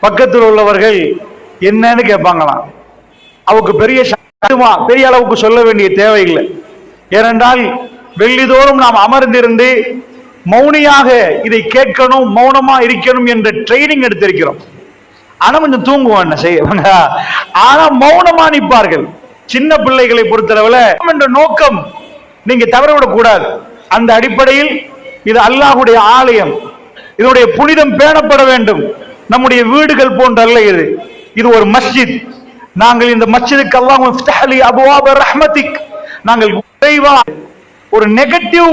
பக்கத்தில் உள்ளவர்கள் என்னன்னு கேட்பாங்களாம். அவருக்கு பெரிய அளவுக்கு சொல்ல வேண்டிய தேவையில்லை. ஏனென்றால் வெள்ளிதோறும் நாம் அமர்ந்திருந்து மௌனியாக இதை கேட்கணும், மௌனமா இருக்கணும் என்ற ட்ரைனிங் எடுத்திருக்கிறோம். ஆனா கொஞ்சம் தூங்குவோம், என்ன செய்வாங்க, ஆனா மௌனமா நிற்பார்கள். சின்ன பிள்ளைகளை பொறுத்தளவுல என்ற நோக்கம் நீங்க தவறவிடக் கூடாது. அந்த அடிப்படையில் இது அல்லாஹ்வுடைய ஆலயம், இதனுடைய புனிதம் பேணப்பட வேண்டும். நம்முடைய வீடுகள் போன்றல்ல இது, இது ஒரு மஸ்ஜித். நாங்கள் இந்த மஸ்ஜிதுக்கு அல்லாஹ் இஃப்தஹ் லி அப்வாப ரஹ்மத்திக், நாங்கள் ஒரு நெகட்டிவ்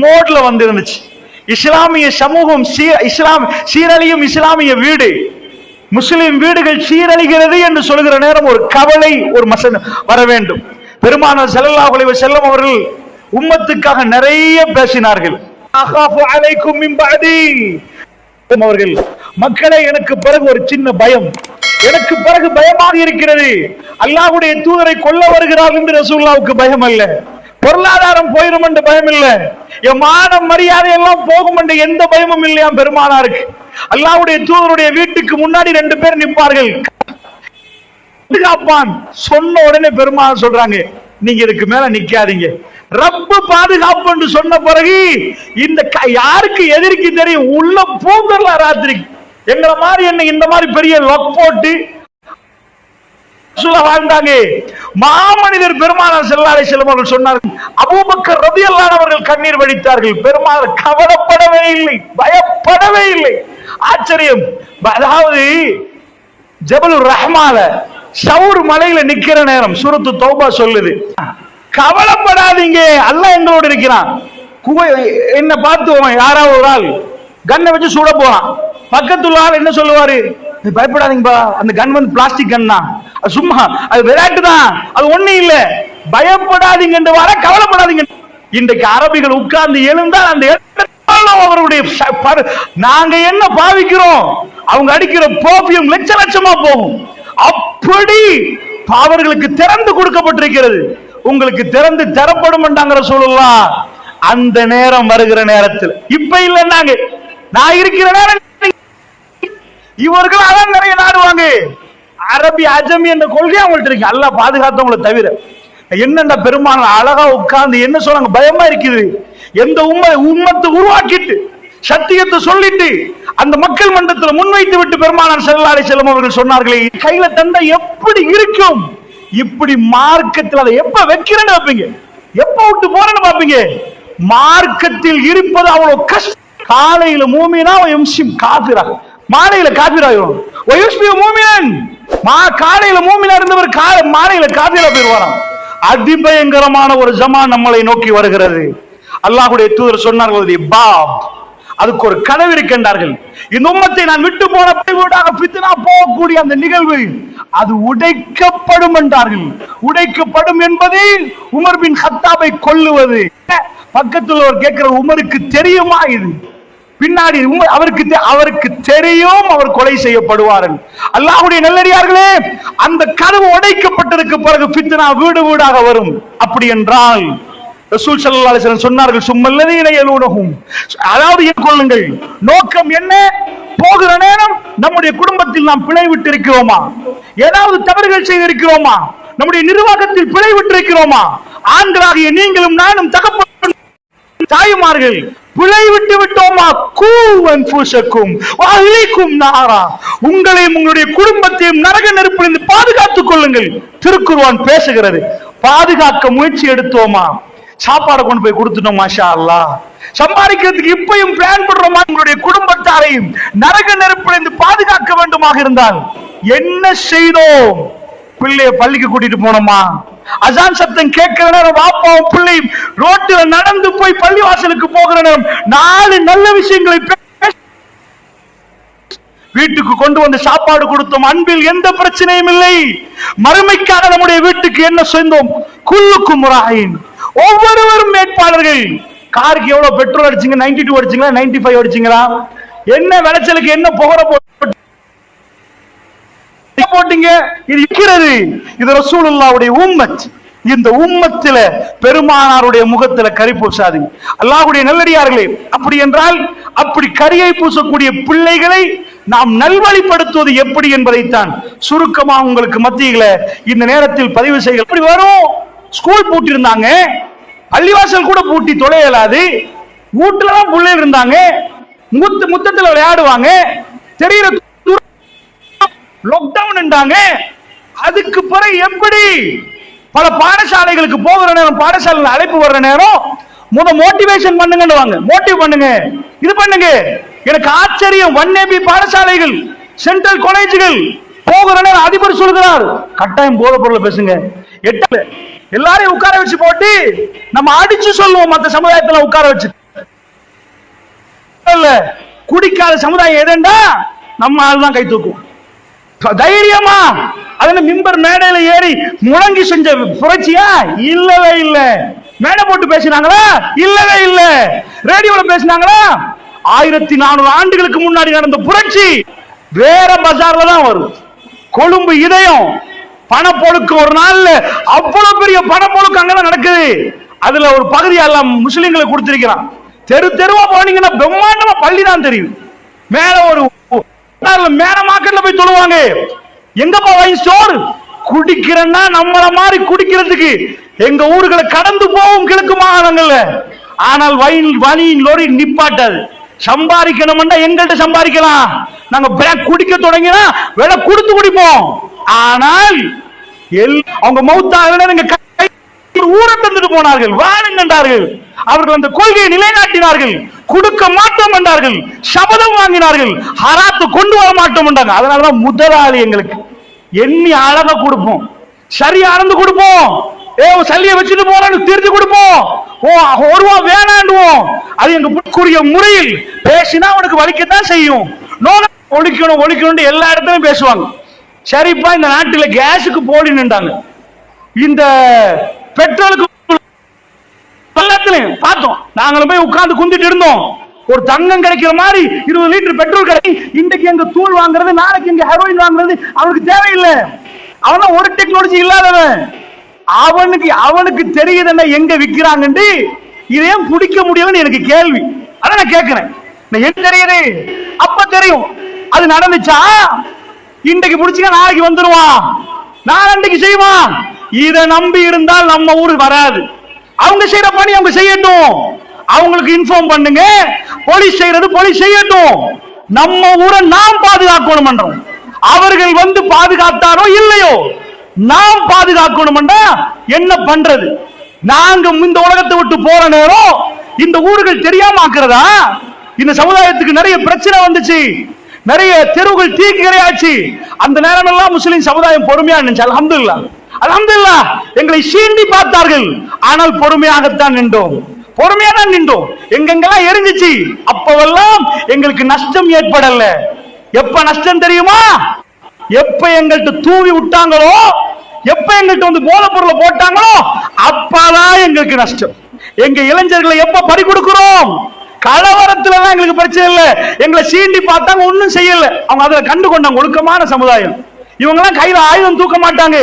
மோட்ல வந்து இருந்துச்சு. இஸ்லாமிய சமூகம் சீரழியும், இஸ்லாமிய வீடு முஸ்லிம் வீடுகள் சீரழிகிறது என்று சொல்கிற நேரம் ஒரு கவலை, ஒரு வர வேண்டும். பெருமானார் ஸல்லல்லாஹு அலைஹி வஸல்லம் அவர்கள் உம்மத்துக்காக நிறைய பேசினார்கள். அகாஃபு அலைக்கும் மின் பஅதி, அவர்கள் மக்களே எனக்கு பிறகு ஒரு சின்ன பயம், எனக்கு பிறகு பயமாக இருக்கிறது. அல்லாஹ்வுடைய தூதரை கொல்ல வருகிறார்கள் என்று ரசூலுல்லாஹ்வுக்கு பயம் அல்ல, பொருளாதாரம் போயிடும் என்று பயம் இல்ல, என் மானம் மரியாதை எல்லாம் போகும் என்று எந்த பயமும் இல்லையா பெருமானாருக்கு. அல்லாஹ்வுடைய தூதருடைய வீட்டுக்கு முன்னாடி 2 பேர் நிற்பார்கள், பாதுகாப்பான். சொன்ன உடனே பெருமானார் சொல்றாங்க, நீங்க இதுக்கு மேல நிக்காதீங்க, ரப்பு பாதுகாப்பு என்று சொன்ன பிறகு இந்த யாருக்கு எதிர்க்கு தெரியும், உள்ள பூங்கர்ல ராத்திரி எங்களை மாதிரி என்ன இந்த மாதிரி பெரிய லொக் போட்டு வாழ்ந்தாங்க. மாமனிதர் பெருமானார் ஸல்லல்லாஹு அலைஹி வஸல்லம் அவர்கள் சொன்னார்கள், அபூபக்கர் ரலியல்லாஹு அன்ஹு அவர்கள் கண்ணீர் வடித்தார்கள். பெருமானார் கவலைப்படவே இல்லை, பயப்படவே இல்லை. ஆச்சரியம். அதாவது ஜபலுர் ரஹ்மால ஷவுர் மலையில நிக்கிற நேரம் சூரத்து தௌபா சொல்லுது, கவலைப்படாதீங்க, அல்லாஹ் எங்களோடு இருக்கிறான். என்ன பார்த்து யாராவது ஒரு ஆள் கண்ணை வச்சு சுட போறான், பக்கத்துல ஆள் என்ன சொல்லுவாரு, பயப்படாதீங்கப்பா, அந்த கன் வந்து பிளாஸ்டிக் கன் தான், சும்மா அது விளையாட்டு தான், அது ஒண்ணு இல்ல, பயப்படாதீங்க என்று வர, கவலைப்படாதீங்க. இன்றைக்கு அரபிகள் உட்கார்ந்து எழுந்தால் அந்த அவருடைய நாங்க என்ன பாவிக்கிறோம், அவங்க அடிக்கிற பர்ஃபியூம் லட்ச லட்சமா போகும். அப்படி அவர்களுக்கு திறந்து கொடுக்கப்பட்டிருக்கிறது, உங்களுக்கு திறந்து தரப்படும் என்றாங்க ரசூலுல்லாஹ். அந்த நேரம் வருகிற நேரத்தில் இப்ப இல்லைன்னாங்க, நான் இருக்கிற நேரம் இவர்கள் அதான் நிறைய நாடுவாங்க. அரபி அஜமி என்ற கொள்கை அவங்கள்ட்ட இருக்கு, அல்லாஹ் பாதுகாத்தவங்களை தவிர. என்னென்ன பெருமானார் அழகா உட்கார்ந்து என்ன சொன்னாங்க, பயமா இருக்குது. எந்த உம்மத்தை உருவாக்கிட்டு சத்தியத்தை சொல்லிட்டு அந்த மக்கள் மன்றத்தில் முன்வைத்து விட்டு பெருமானார் ஸல்லல்லாஹு அலைஹி வஸல்லம் அவர்கள் சொன்னார்களே, கையில தந்தா எப்படி இருக்கும், இப்படி மார்க்கத்தில் அதை எப்ப வைக்கிறேன்னு வைப்பீங்க, எப்ப விட்டு போறேன்னு பாப்பீங்க. மார்க்கத்தில் இருப்பது அவ்வளவு கஷ்டம். காலையில மூமினா எம்சிம் காபிரா, மாலையில காபிராயிரும். காலையில மூமினா இருந்தவர் மாலையில காபிரா போயிருவாராம். அதிபயங்கரமான ஒரு ஜமான் நம்மளை நோக்கி வருகிறது. அல்லாஹ்வுடைய தூதர் சொன்னார்கள், பாப், அதுக்கு ஒரு கனவு இருக்கின்றார்கள். இந்த உம்மத்தை நான் விட்டு போன வீடாக பித்னா போகக்கூடிய அந்த நிகழ்வு அது உடைக்கப்படும் என்றார்கள். உடைக்கப்படும் என்பது உமர் பின் கத்தாபை கொல்லுவது. பக்கத்தில் ஒரு கேட்கிற, உமருக்கு தெரியுமா இது, பின்னாடி அவருக்கு தெரியும் அவர் கொலை செய்யப்படுவார்கள். அல்லாஹ்வுடைய நல்லடியார்களே, அந்த கனவு உடைக்கப்பட்டதற்கு பிறகு பித்னா வீடு வீடாக வரும். அப்படி என்றால் ரசூல் ஸல்லல்லாஹு அலைஹி வஸல்லம் சொன்னார்கள், சும்மல்லதீன யலூனஹும், அதாவது கொள்ளுங்கள். நோக்கம் என்ன, போகிற நேரம் நம்முடைய குடும்பத்தில் நாம் பிழை விட்டு இருக்கிறோமா, ஏதாவது தவறுகள் செய்திருக்கிறோமா, நம்முடைய நிர்வாகத்தில் பிழை விட்டு இருக்கிறோமா, ஆண்களாகிய நீங்களும் நானும் தகப்பன் தாய்மார்கள் பிழை விட்டு விட்டோமா, உங்களையும் உங்களுடைய குடும்பத்தையும் நரக நெருப்பிலிருந்து பாதுகாத்துக் கொள்ளுங்கள். திருக்குர்ஆன் பேசுகிறது. பாதுகாக்க முயற்சி எடுத்தோமா, சாப்பாடு கொண்டு போய் கொடுத்துட்டோம், மாஷா அல்லாஹ், சம்பாதிக்கிறதுக்கு இப்பயும் பிளான் பண்றோமா, உங்களுடைய குடும்பத்தாரையும் நரக நெருப்பிலிருந்து பாதுகாக்க வேண்டுமாக இருந்தால் என்ன செய்தோம், பிள்ளைய பள்ளிக்கு கூட்டிட்டு போனோமா, அசான் சத்தம் கேட்கிற நேரம் வாப்பாவும் பிள்ளையும் ரோட்டில் நடந்து போய் பள்ளி வாசலுக்கு போகிற நேரம் 4 நல்ல விஷயங்களை வீட்டுக்கு கொண்டு வந்து சாப்பாடு கொடுத்தோம். அன்பில் எந்த பிரச்சனையும் இல்லை. மறுமைக்காக நம்முடைய வீட்டுக்கு என்ன செய்தோம், குல்லுக்கும் ராயின், ஒவ்வொருவரும் வேட்பாளர்கள். காருக்கு எவ்வளவு பெட்ரோல் அடிச்சீங்க, 92 அடிச்சீங்களா, 95 அடிச்சீங்களா, என்ன விளைச்சலுக்கு என்ன புகர போட்டீங்க, இது இருக்கிறது. இது ரசூலுல்லாஹ்வுடைய உம்மத். இந்த உம்மத்தில பெருமானாருடைய முகத்தில கரி பூசாதீங்க. அல்லாஹ்வுடைய நல்லடியார்களே, அப்படி என்றால் அப்படி கரியை பூசக்கூடிய பிள்ளைகளை நாம் நல்வழிப்படுத்துவது எப்படி என்பதைத்தான் சுருக்கமா உங்களுக்கு மத்தியில இந்த நேரத்தில் பதிவு செய்ய. எப்படி வரும்? ஸ்கூல் பூட்டி இருந்தாங்க, பள்ளிவாசல் கூட பூட்டி தொலை இயலாது, வீட்டுல தான் பிள்ளைகள் இருந்தாங்க, முத்தத்தில் விளையாடுவாங்க, தெரியற லாக்டவுன் என்றாங்க. அதுக்கு பிறகு எப்படி பல பாடசாலைகளுக்கு போகிற நேரம், பாடசாலை அழைப்பு வர்ற நேரம் மோட்டிவேஷன் பண்ணுங்க, மோட்டிவ் பண்ணுங்க, இது பண்ணுங்க. எனக்கு ஆச்சரியம், 1AB பாடசாலைகள், சென்ட்ரல் காலேஜுகள் போகிற நேரம் அதிபர் சொல்கிறார், கட்டாயம் போதை பொருளை பேசுங்க. எல்லாரையும் உட்கார வச்சு போட்டு நம்ம அடிச்சு சொல்லுவோம், மற்ற சமுதாயத்துல உட்கார வச்சு. குடிக்காத சமுதாயம் எதண்டா நம்ம ஆள்தான் கை தூக்கும். தைரியமா அதுல மிம்பர் மேடையில ஏறி முழங்கி செஞ்ச புரட்சியா? இல்லவே இல்ல. மேடை போட்டு பேசினாங்களா? இல்லவே இல்ல. ரேடியோல பேசினாங்களா? 1400 ஆண்டுகளுக்கு முன்னாடி நடந்த புரட்சி வேற பஜார்ல தான் வரும். கொழும்பு இதயம் பணப்பொழுக்கு ஒரு நாள்ல அவ்வளவு பெரிய பணப்பொழுக்கு அங்கதான் நடக்குது. அதுல ஒரு பகுதி எல்லாம் முஸ்லிம்களை கொடுத்திருக்கிறான். தெரு தெருவா போனீங்கன்னா பிரம்மாண்டமா பள்ளி தான் தெரியும். மேல ஒரு மேல மார்க்கெட்ல போய் சொல்லுவாங்க, எங்கப்பா வைன் ஸ்டோர்? குடிக்கிறன்னா நம்மள மாதிரி குடிக்கிறதுக்கு எங்க ஊர்களை கடந்து போகும் கிழக்கு மாகாணங்கள்ல. ஆனால் வைன் லோரி நிப்பாட்டாது. சம்பாதிக்கணும்னா எங்கள்கிட்ட சம்பாதிக்கலாம், நாங்க குடிக்க தொடங்கினா விலை கொடுத்து குடிப்போம். ஆனால் அவங்க மௌத்தாக ஊரை தந்துட்டு போனார்கள், வாழுங்க என்றார்கள். அவர்கள் அந்த கொள்கையை நிலைநாட்டினார்கள். கொடுக்க மாட்டோம் என்றார்கள், சபதம் வாங்கினார்கள், ஹராத்து கொண்டு வர மாட்டோம் என்றாங்க. அதனாலதான் முதலாளி எங்களுக்கு எண்ணி அழகா கொடுப்போம், சரியா அளந்து கொடுப்போம். சல்லிய வச்சுட்டு போறான்னு திருத்தி கொடுப்போம், ஒரு ரூபா வேணாண்டுவோம். அது எங்க புரிய முறையில் பேசினா அவனுக்கு வலிக்கத்தான் செய்யும். ஒழிக்கணும் ஒழிக்கணும் எல்லா இடத்துலயும் பேசுவாங்க. சரிப்பா, இந்த நாட்டில் கேஸுக்கு போலி நின்றாங்க, இந்த பெட்ரோலுக்கு எல்லாத்துலயும் பார்த்தோம். நாங்களும் போய் உட்கார்ந்து குந்திட்டு இருந்தோம். ஒரு தங்கம் கிடைக்கிற மாதிரி 20 லிட்டர் பெட்ரோல் கிடைக்கும். இன்றைக்கு எங்க தூள் வாங்குறது, நாளைக்கு எங்க ஹெரோயின் வாங்குறது அவனுக்கு தேவையில்லை. அவன் ஒரு டெக்னாலஜி இல்லாதவன். அவனுக்கு தெரியுது எங்க விற்கிறாங்க. இதையும் பிடிக்க முடியும்னு எனக்கு கேள்வி. அதான் நான் கேட்கிறேன், என்ன தெரியுது? அப்ப தெரியும் அது நடந்துச்சா. இன்றைக்கு பிடிச்சா நாளைக்கு வந்துருவான், நாளைக்கு செய்வான். இதை நம்பி இருந்தால் நம்ம ஊருக்கு வராது. அவங்க செய்யற பணி அவங்க செய்யட்டும், அவங்களுக்கு இன்ஃபார்ம் பண்ணுங்க. போலீஸ் செய்யறது போலீஸ் செய்யட்டும். நம்ம ஊரை நாம் பாதுகாக்கணும் என்றோம். அவர்கள் வந்து பாதுகாத்தாரோ இல்லையோ, நாம் பாதுகாக்கணும். என்ன பண்றது? நாங்க இந்த உலகத்தை விட்டு போற நேரம் இந்த ஊர்கள் தெரியாம ஆக்குறதா? இந்த சமுதாயத்துக்கு நிறைய பிரச்சனை வந்துச்சு, நிறைய தெருவுகள் தீக்கிரையாச்சு. அந்த நேரம் எல்லாம் முஸ்லிம் சமுதாயம் பொறுமையா இருந்துச்சு. அல்ஹம்துலில்லாஹ், அல்ஹம்துலில்லாஹ். எங்களை சீண்டி பார்த்தார்கள், ஆனால் பொறுமையாகத்தான் நின்றோம், பொறுமையா தான் நின்றோம். எங்கெங்கெல்லாம் எரிஞ்சிச்சு அப்பவெல்லாம் எங்களுக்கு நஷ்டம் ஏற்படல. எப்ப நஷ்டம் தெரியுமா? எப்ப எங்கள்கிட்ட தூவி விட்டாங்களோ, எப்ப எங்கள்கிட்ட வந்து போதை பொருளை போட்டாங்களோ அப்பதான் எங்களுக்கு நஷ்டம். எங்க இளைஞர்களை எப்ப பறி கொடுக்கிறோம்? கலவரத்துல தான் எங்களுக்கு பிரச்சனை இல்லை. எங்களை சீண்டி பார்த்தாங்க, ஒன்னும் செய்யல. அவங்க அதுல கண்டு கொண்டாங்க ஒழுக்கமான சமுதாயம். இவங்க எல்லாம் கையில ஆயுதம் தூக்க மாட்டாங்க.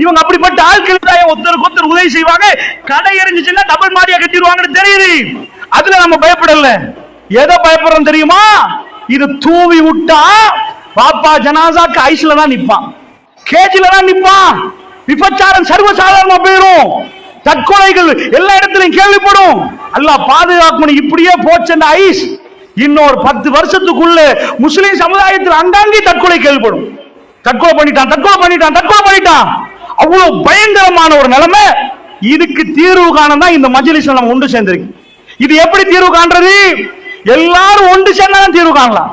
இவங்க அப்படிப்பட்ட ஆட்கள் ஒருத்தருக்கு ஒருத்தர் உதவி செய்வாங்க. கடை எரிஞ்சுச்சுன்னா டபுள் மாடியா கட்டிடுவாங்கன்னு தெரியுது. அதுல நம்ம பயப்படல. எதை பயப்படுறோம் தெரியுமா? இது தூவி விட்டா பாப்பா ஜனாசாக்கு ஐஸ்ல தான் நிப்பான், கேஜில தான் நிப்பான். விபச்சாரம் சர்வசாதாரணமா போயிடும். தற்கொலைகள் எல்லா இடத்திலும் கேள்விப்படும். அல்லாஹ் பாதுகாக்கணும். இப்படியே போச்சு ஐஸ், இன்னொரு 10 வருஷத்துக்குள்ள முஸ்லிம் சமுதாயத்தில் அங்காங்கே தற்கொலை கேள்விப்படும். தற்கொலை பண்ணிட்டான், தற்கொலை பண்ணிட்டான், தற்கொலை பண்ணிட்டான். அவ்வளவு பயங்கரமான ஒரு நிலைமை. இதுக்கு தீர்வு காணதான் இந்த மஜ்லிஸ்ல நம்ம ஒன்று சேர்ந்திருக்கு. இது எப்படி தீர்வு காண்றது? எல்லாரும் ஒன்று சேர்ந்தாதான் தீர்வு காணலாம்.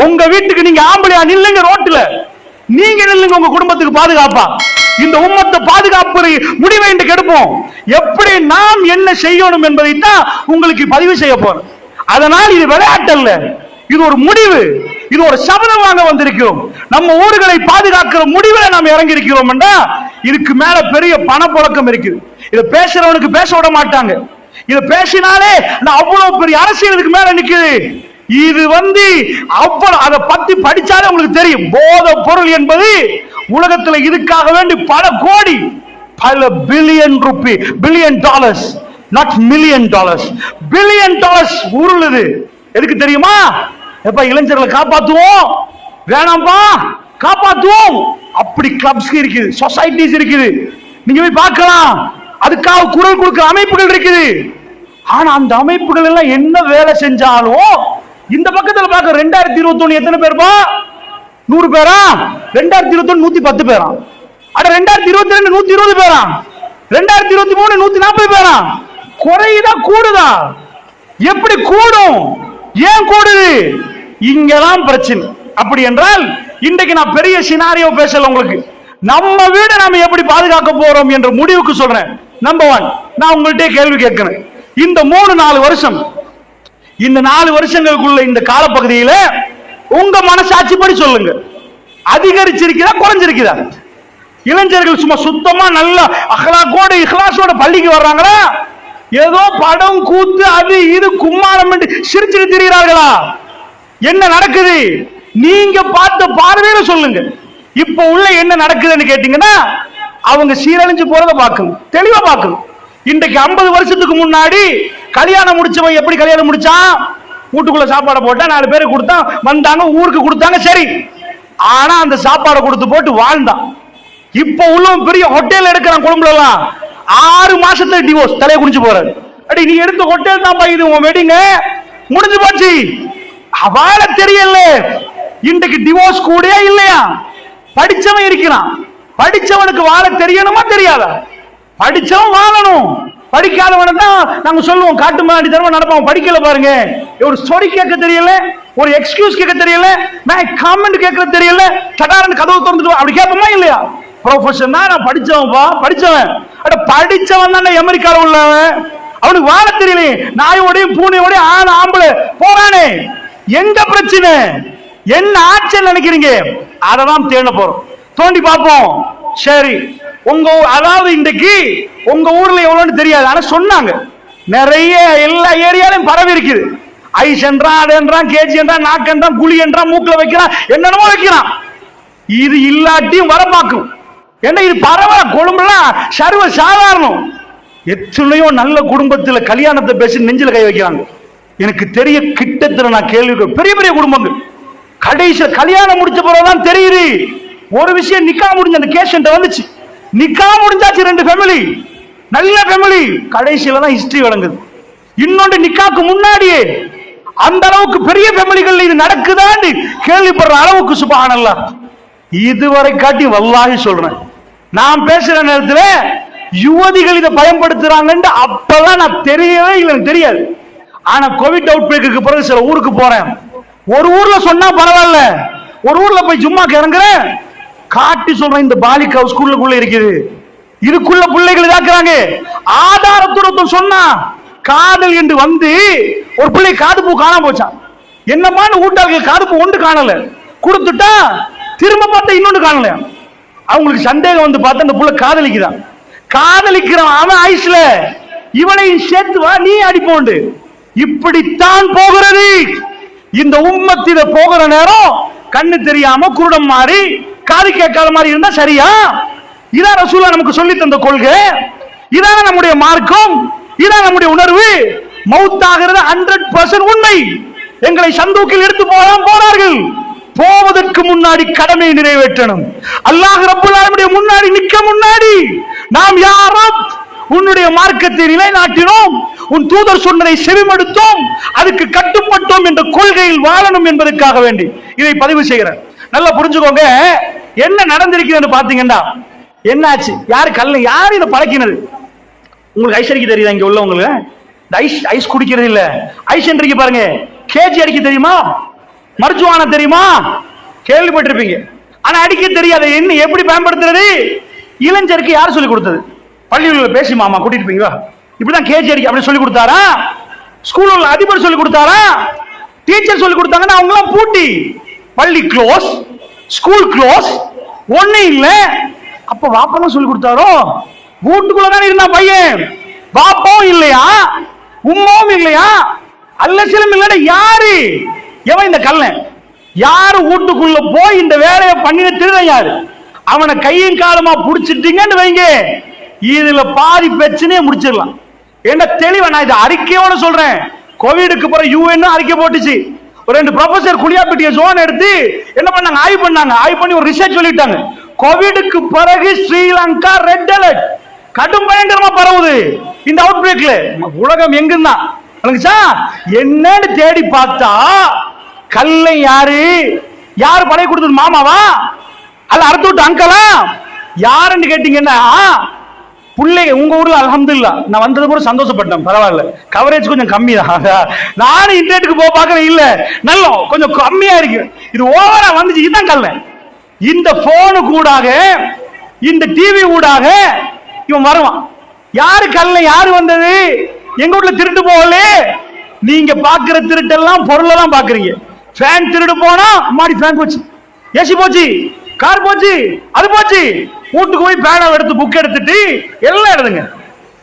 உங்க வீட்டுக்கு நீங்க ஆம்பளையா நில்லுங்க, ரோட்ல நீங்க நில்லுங்க, உங்க குடும்பத்துக்கு பாதுகாப்பா. இந்த உம்மத்தை பாதுகாப்பு முடிவை இன்று எடுப்போம். எப்படி நாம் என்ன செய்யணும் என்பதை தான் உங்களுக்கு பதிவு செய்ய போறோம். அதனால் இது விளையாட்டு அல்ல, இது ஒரு முடிவு, இது ஒரு சபதம் வாங்க வந்திருக்கிறோம். நம்ம ஊர்களை பாதுகாக்கிற முடிவில் நாம் இறங்கி இருக்கிறோம். இதுக்கு மேல பெரிய பணப்புழக்கம் இருக்குது. இதை பேசுறவனுக்கு பேச விட மாட்டாங்க. இதை பேசினாலே அவ்வளவு பெரிய அரசியல் இதுக்கு மேல நிக்குது. இது அவ்வளவு அதை பத்தி படிச்சாலே உங்களுக்கு தெரியும். போதை பொருள் என்பது உலகத்துல இதுக்காக வேண்டி பல கோடி, பல billion rupee, billion dollars, not million dollars, billion dollars உருளுது. எதுக்கு தெரியுமா? எப்ப இளைஞர்களை காப்பாத்துவோம், வேணாம்பா காப்பாத்துவோம். அப்படி கிளப்ஸ் இருக்குது, சொசைட்டிஸ் இருக்குது, நீங்க போய் பார்க்கலாம். அதுக்காக குரல் கொடுக்கிற அமைப்புகள் இருக்குது. ஆனா அந்த அமைப்புகள் எல்லாம் என்ன வேலை செஞ்சாலும் இந்த பக்கத்துல பார்க்க 2021 எத்தனை பேர்ப்பா? 100 பேரா? 2021 110 பேரா? அட 2022 120 பேரா? 2023 140 பேரா? குறையுதா கூடுதா? எப்படி கூடும்? ஏன் கூடுது? இங்கதான் பிரச்சனை. அப்படி என்றால் இன்றைக்கு நான் பெரிய சினாரியோ பேசல உங்களுக்கு. நம்ம வீட நாம எப்படி பாதுகாக்க போறோம் என்ற முடிவுக்கு சொல்றேன். நம்பர் 1, நான் உங்கள்கிட்ட கேள்வி கேட்கிறேன். இந்த 3-4 வருஷம், இந்த 4 வருஷங்களுக்குள்ள இந்த காலப்பகுதியில உங்க மனசாட்சிப்படி சொல்லுங்க, அதிகரிச்சிருக்கிறா குறைஞ்சிருக்கிறா? இளைஞர்கள் சும்மா சுத்தமா நல்ல அஹ்லாக்கோட இஹ்லாஸோட பள்ளிக்கு வர்றாங்களா? ஏதோ படம் கூத்து அது இது கும்மாளம் சிரிச்சிட்டு திரிகிறார்களா? என்ன நடக்குது? நீங்க பார்த்த பார்வையில சொல்லுங்க. இப்ப உள்ள என்ன நடக்குதுன்னு கேட்டீங்கன்னா, அவங்க சீரழிஞ்சு போறத பார்க்கணும், தெளிவா பார்க்கணும். இன்றைக்கு 50 வருஷத்துக்கு முன்னாடி கல்யாணம் முடிச்சவன் எப்படி கல்யாணம் முடிச்சான்? வீட்டுக்குள்ள சாப்பாடு போட்டா 4 பேருக்கு கொடுத்தா, வந்தாங்க, ஊருக்கு கொடுத்தாங்க, சரி. ஆனா அந்த சாப்பாடை கொடுத்து போட்டு வாழ்ந்தான். இப்ப உள்ளவன் பெரிய ஹோட்டல் எடுக்கிறான். கொழும்புல எல்லாம் 6 மாசத்துல டிவோர்ஸ், தலையை குடிச்சு போறாரு. அடி நீ எடுத்த ஹோட்டல் தான் இது உன் வெட்டிங்க முடிஞ்சு போச்சு. வாழ தெரியல. இன்றைக்கு டிவோர்ஸ் கூட இல்லையா? படிச்சவன் இருக்கிறான். படிச்சவனுக்கு வாழ தெரியணுமா தெரியாதா? படிச்சவன் வாழணும். படிக்காதவன தான் நாங்க சொல்லுவோம் காட்டு மாடி தரமா நடப்பான். படிக்கல பாருங்க, ஒரு ஸ்டோரி கேட்க தெரியல, ஒரு எக்ஸ்கியூஸ் கேட்க தெரியல, நான் காமெண்ட் கேட்க தெரியல, சடாரன் கதவு திறந்துட்டு அப்படி கேட்போமா இல்லையா? ப்ரொஃபஷன் தான் நான் படிச்சவன்பா, படிச்சவன். அட படிச்சவன் தான் அமெரிக்கால உள்ளவன், அவனுக்கு வாழ தெரியலையே. நாயோடையும் பூனையோடையும் ஆம்பளை போறானே. எங்க பிரச்சனை? என்ன ஆட்சி நினைக்கிறீங்க? அதான் தேட போறோம், தோண்டி பார்ப்போம். சரி, உங்க அதாவது இன்றைக்கு உங்க ஊர்ல எவ்வளவுன்னு தெரியாது, ஆனா சொன்னாங்க நிறைய எல்லா ஏரியாலையும் பரவி இருக்குது. ஐஸ் என்றான், அது என்றான், கேஜி என்றான், நாக்கு என்றான், குழி என்றான், மூக்குல வைக்கிறான், என்னென்னமோ வைக்கிறான். இது இல்லாட்டியும் வர பார்க்கும். ஏன்னா இது பரவாயில்ல, கொழும்புலாம் சர்வ சாதாரணம். எத்தனையோ நல்ல குடும்பத்தில் கல்யாணத்தை பேசி நெஞ்சில கை வைக்கிறாங்க. எனக்கு தெரிய கிட்டத்தட்ட நான் கேள்வி, பெரிய பெரிய குடும்பங்கள் கடைசி கல்யாணம் முடிச்ச பிறகுதான் தெரியுது ஒரு விஷயம். நிக்கா முடிஞ்ச அந்த கேஸ் வந்துச்சு, நிக்கா முடிஞ்சாச்சு, 2 ஃபேமிலி, நல்ல ஃபேமிலி, கடைசியில தான் ஹிஸ்டரி வழங்குது. இன்னொன்று நிக்காக்கு முன்னாடியே அந்த அளவுக்கு பெரிய ஃபேமிலிகள் இது நடக்குதான்னு கேள்விப்படுற அளவுக்கு சுப்ஹானல்லாஹ். இதுவரை காட்டி வல்லாஹி சொல்றேன், நான் பேசுற நேரத்தில் யுவதிகள் இதை பயன்படுத்துறாங்கன்னு அப்பதான் நான் தெரியவே இல்லை, தெரியாது. ஆனா கோவிட் அவுட் பிரேக்கு பிறகு சில ஊருக்கு போறேன். ஒரு ஊர்ல சொன்னா பரவாயில்ல, ஒரு ஊர்ல போய் சும்மாக்கு இறங்குறேன், காட்டி சொல்றேன், இந்த பாலிகா ஸ்கூல்லுக்குள்ள இருக்குது, இதுக்குள்ள பிள்ளைகள் இதாக்குறாங்க. ஆதாரத்துடன் சொன்னா காதல் என்று வந்து ஒரு பிள்ளை காது பூ காணாம போச்சான். என்னமான்னு ஊட்டாளுக்கு காது பூ ஒன்று காணல, கொடுத்துட்டா திரும்ப பார்த்தா இன்னொன்று காணல. அவங்களுக்கு சந்தேகம் வந்து பார்த்தா அந்த புள்ள காதலிக்குதான். காதலிக்கிறான் அவன் ஐஸ்ல, இவனையும் சேர்த்து வா நீ அடிப்போண்டு. இப்படித்தான் போகிறது இந்த உம்மத்தில. போகிற நேரம் கண்ணு தெரியாம குருடம் மாறி காது கேட்காத மாதிரி இருந்தா சரியா? இதான் ரசூலுல்லாஹ் நமக்கு சொல்லி தந்த கொள்கை, இதான் நம்முடைய மார்க்கம், இதான் நம்முடைய உணர்வு. மௌத்தாகிறது 100% உண்மை. எங்களை சந்தூக்கில் எடுத்து போனார்கள். போவதற்கு முன்னாடி கடமை நிறைவேற்றணும். அல்லாஹ் ரப்பல் ஆலமீன் முன்னாடி நிக்க முன்னாடி நாம் யாரும் உன்னுடைய மார்க்கத்தை நிலைநாட்டினோம், உன் தூதர் சொன்னதை செவிமடுத்தோம், அதுக்கு கட்டுப்பட்டோம் என்ற கொள்கையில் வாழணும் என்பதற்காக வேண்டி இதை பதிவு செய்கிறேன். நல்லா புரிஞ்சுக்கோங்க. என்ன நடந்திருக்குதுன்னு பாத்தீங்கன்னா, என்னாச்சு, யாரு கல்ல யாரு இதை பழக்கினது? உங்களுக்கு ஐஸ் அடிக்க தெரியுதா? இங்க உள்ளவங்களுக்கு ஐஸ் ஐஸ் குடிக்கிறது இல்ல, ஐஸ் என்றைக்கு பாருங்க, கேஜி அடிக்க தெரியுமா? மருத்துவான தெரியுமா? கேள்விப்பட்டிருப்பீங்க, ஆனா அடிக்க தெரியாது. என்ன எப்படி பயன்படுத்துறது? இளைஞருக்கு யார் சொல்லி கொடுத்தது? பள்ளிகளில் பேசி மாமா கூட்டிட்டு போய் இப்படிதான் கேஜி அடிக்க அப்படி சொல்லி கொடுத்தாரா? ஸ்கூல் உள்ள அதிபர் சொல்லி கொடுத்தாரா? டீச்சர் சொல்லி கொடுத்தாங்கன்னா அவங்க எல்லாம் பூட்டி, பள்ளி க்ளோஸ், ஸ்கூல் க்ளோஸ், ஒண்ணு இல்ல. அப்ப வாப்பா சொல்லி கொடுத்தாரோ? வீட்டுக்குள்ளதான் இருந்தான் பையன், வாப்பாவும் இல்லையா, உம்மாவும் இல்லையா, அல்லசிலும் இல்ல. யாரு எவன் இந்த கல்லன்? யாரு வீட்டுக்குள்ள போய் இந்த வேலையை பண்ணின திருடன் யாரு? அவனை கையும் காலமா புடிச்சிட்டீங்கன்னு வைங்க, இதுல பாதி பிரச்சனையே முடிச்சிடலாம். என்ன தெளிவா நான் இதை அறிக்கையோட சொல்றேன். கோவிடுக்கு பிறகு யூஎன் அறிக்கை போட்டுச்சு, ஒரு 2 ப்ரொஃபசர் குளியாப்பிட்டிய ஜோன் எடுத்து என்ன பண்ணாங்க, ஆய்வு பண்ணி ஒரு ரிசர்ச் சொல்லிட்டாங்க. கோவிடுக்கு பிறகு ஸ்ரீலங்கா ரெட் அலர்ட், கடும் பயங்கரமா பரவுது இந்த அவுட் பிரேக்ல. உலகம் எங்குன்னா என்னன்னு தேடி பார்த்தா கல்லை யாரு படை கொடுத்தது, மாமாவா அல்ல அடுத்து விட்டு அங்கலா யாருன்னு கேட்டீங்கன்னா பிள்ளைங்க. உங்க ஊர்ல அல்ஹம்துலில்லாஹ் நான் வந்தது கூட சந்தோஷப்பட்டேன், பரவாயில்ல, கவரேஜ் கொஞ்சம் கம்மி தான். நானும் இன்டர்நெட்டுக்கு போக பார்க்கறேன், இல்ல நல்ல கொஞ்சம் கம்மியா இருக்கு, இது ஓவரா வந்துச்சு. இதுதான் கல்ல. இந்த போனு கூடாக இந்த டிவி ஊடாக இவன் வருவான். யாரு கல்ல, யாரு வந்தது? எங்க வீட்டுல திருட்டு போகல. நீங்க பாக்குற திருட்டெல்லாம் பொருளெல்லாம் பாக்குறீங்க. ஃபேன் திருடு போனா மாடி ஃபேன் போச்சு, ஏசி போச்சு, கார் போச்சு, அது போச்சு. வீட்டுக்கு போய் பேனா எடுத்து புக் எடுத்துட்டு எல்லாம் எடுங்க.